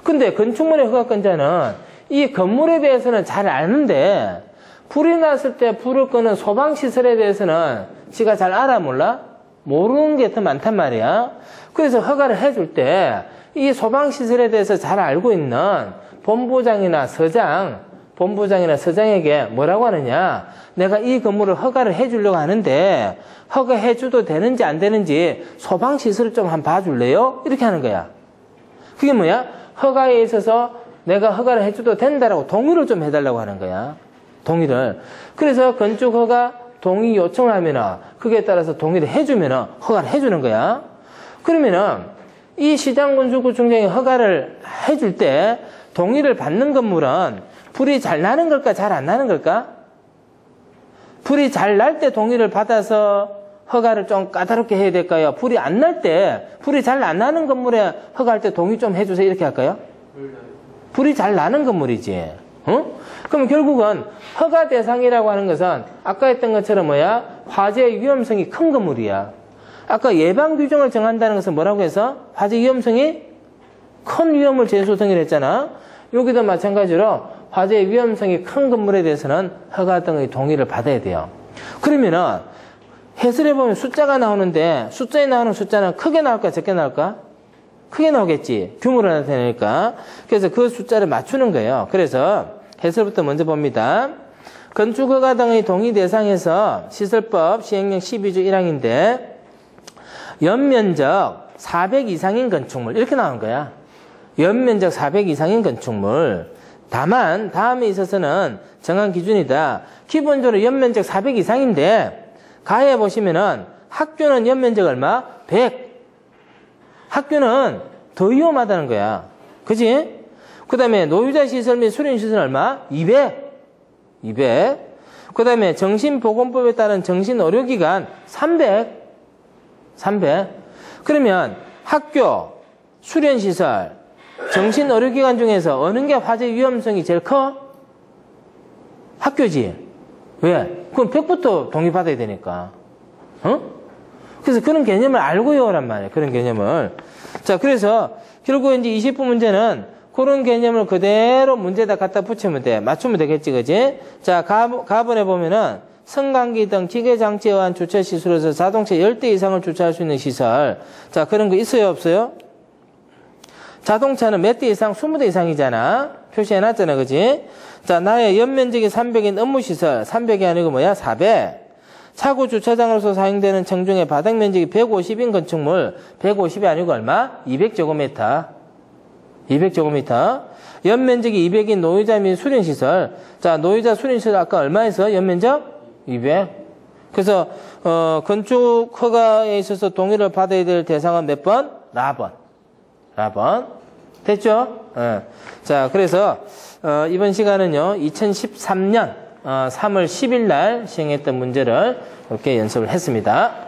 근데 건축물의 허가권자는 이 건물에 대해서는 잘 아는데 불이 났을 때 불을 끄는 소방시설에 대해서는 지가 잘 알아 몰라? 모르는 게 더 많단 말이야. 그래서 허가를 해줄 때 이 소방시설에 대해서 잘 알고 있는 본부장이나 서장에게 뭐라고 하느냐? 내가 이 건물을 허가를 해주려고 하는데 허가해줘도 되는지 안 되는지 소방시설을 좀 한번 봐줄래요? 이렇게 하는 거야. 그게 뭐야? 허가에 있어서 내가 허가를 해줘도 된다라고 동의를 좀 해달라고 하는 거야. 동의를. 그래서 건축허가 동의 요청을 하면은 그게 따라서 동의를 해주면은 허가를 해주는 거야. 그러면은 이 시장군수구청장이 허가를 해줄 때 동의를 받는 건물은 불이 잘 나는 걸까, 잘 안 나는 걸까? 불이 잘 날 때 동의를 받아서 허가를 좀 까다롭게 해야 될까요? 불이 안 날 때, 불이 잘 안 나는 건물에 허가할 때 동의 좀 해주세요. 이렇게 할까요? 불이 잘 나는 건물이지. 그럼 결국은 허가 대상이라고 하는 것은 아까 했던 것처럼 뭐야? 화재 위험성이 큰 건물이야. 아까 예방 규정을 정한다는 것은 뭐라고 해서? 화재 위험성이 큰 위험을 제소성이라 했잖아. 여기도 마찬가지로 화재 위험성이 큰 건물에 대해서는 허가 등의 동의를 받아야 돼요. 그러면은 해설에 보면 숫자가 나오는데 숫자에 나오는 숫자는 크게 나올까 적게 나올까? 크게 나오겠지. 규모로 나타내니까. 그래서 그 숫자를 맞추는 거예요. 그래서 해설부터 먼저 봅니다. 건축허가 등의 동의 대상에서 시설법 시행령 12조 1항인데 연면적 400 이상인 건축물 이렇게 나온 거야. 연면적 400 이상인 건축물. 다만 다음에 있어서는 정한 기준이다. 기본적으로 연면적 400 이상인데 가에 보시면은 학교는 연면적 얼마? 100. 학교는 더 위험하다는 거야. 그지? 그 다음에 노유자 시설 및 수련 시설 얼마? 200. 그 다음에 정신보건법에 따른 정신의료기관 300. 그러면 학교, 수련시설, 정신의료기관 중에서 어느 게 화재 위험성이 제일 커? 학교지. 왜? 그럼 100부터 동의받아야 되니까. 어? 그래서 그런 개념을 알고 외우란 말이에요. 그런 개념을. 자, 그래서 결국 이제 20분 문제는 그런 개념을 그대로 문제에다 갖다 붙이면 돼. 맞추면 되겠지, 그지? 자, 가번에 보면은 성강기 등 기계장치에 의한 주차시설에서 자동차 10대 이상을 주차할 수 있는 시설. 자, 그런 거 있어요, 없어요? 자동차는 몇 대 이상? 20대 이상이잖아. 표시해놨잖아, 그지? 자, 나의 연면적이 300인 업무시설. 300이 아니고 뭐야? 400. 차고 주차장으로서 사용되는 청중의 바닥 면적이 150인 건축물. 150이 아니고 얼마? 200제곱미터. 200제곱미터. 연면적이 200인 노유자 및 수련시설. 자, 노유자 수련시설 아까 얼마에서? 연면적? 200. 그래서, 건축 허가에 있어서 동의를 받아야 될 대상은 몇 번? 라번. 됐죠? 자, 그래서, 이번 시간은요, 2013년 3월 10일 날 시행했던 문제를 이렇게 연습을 했습니다.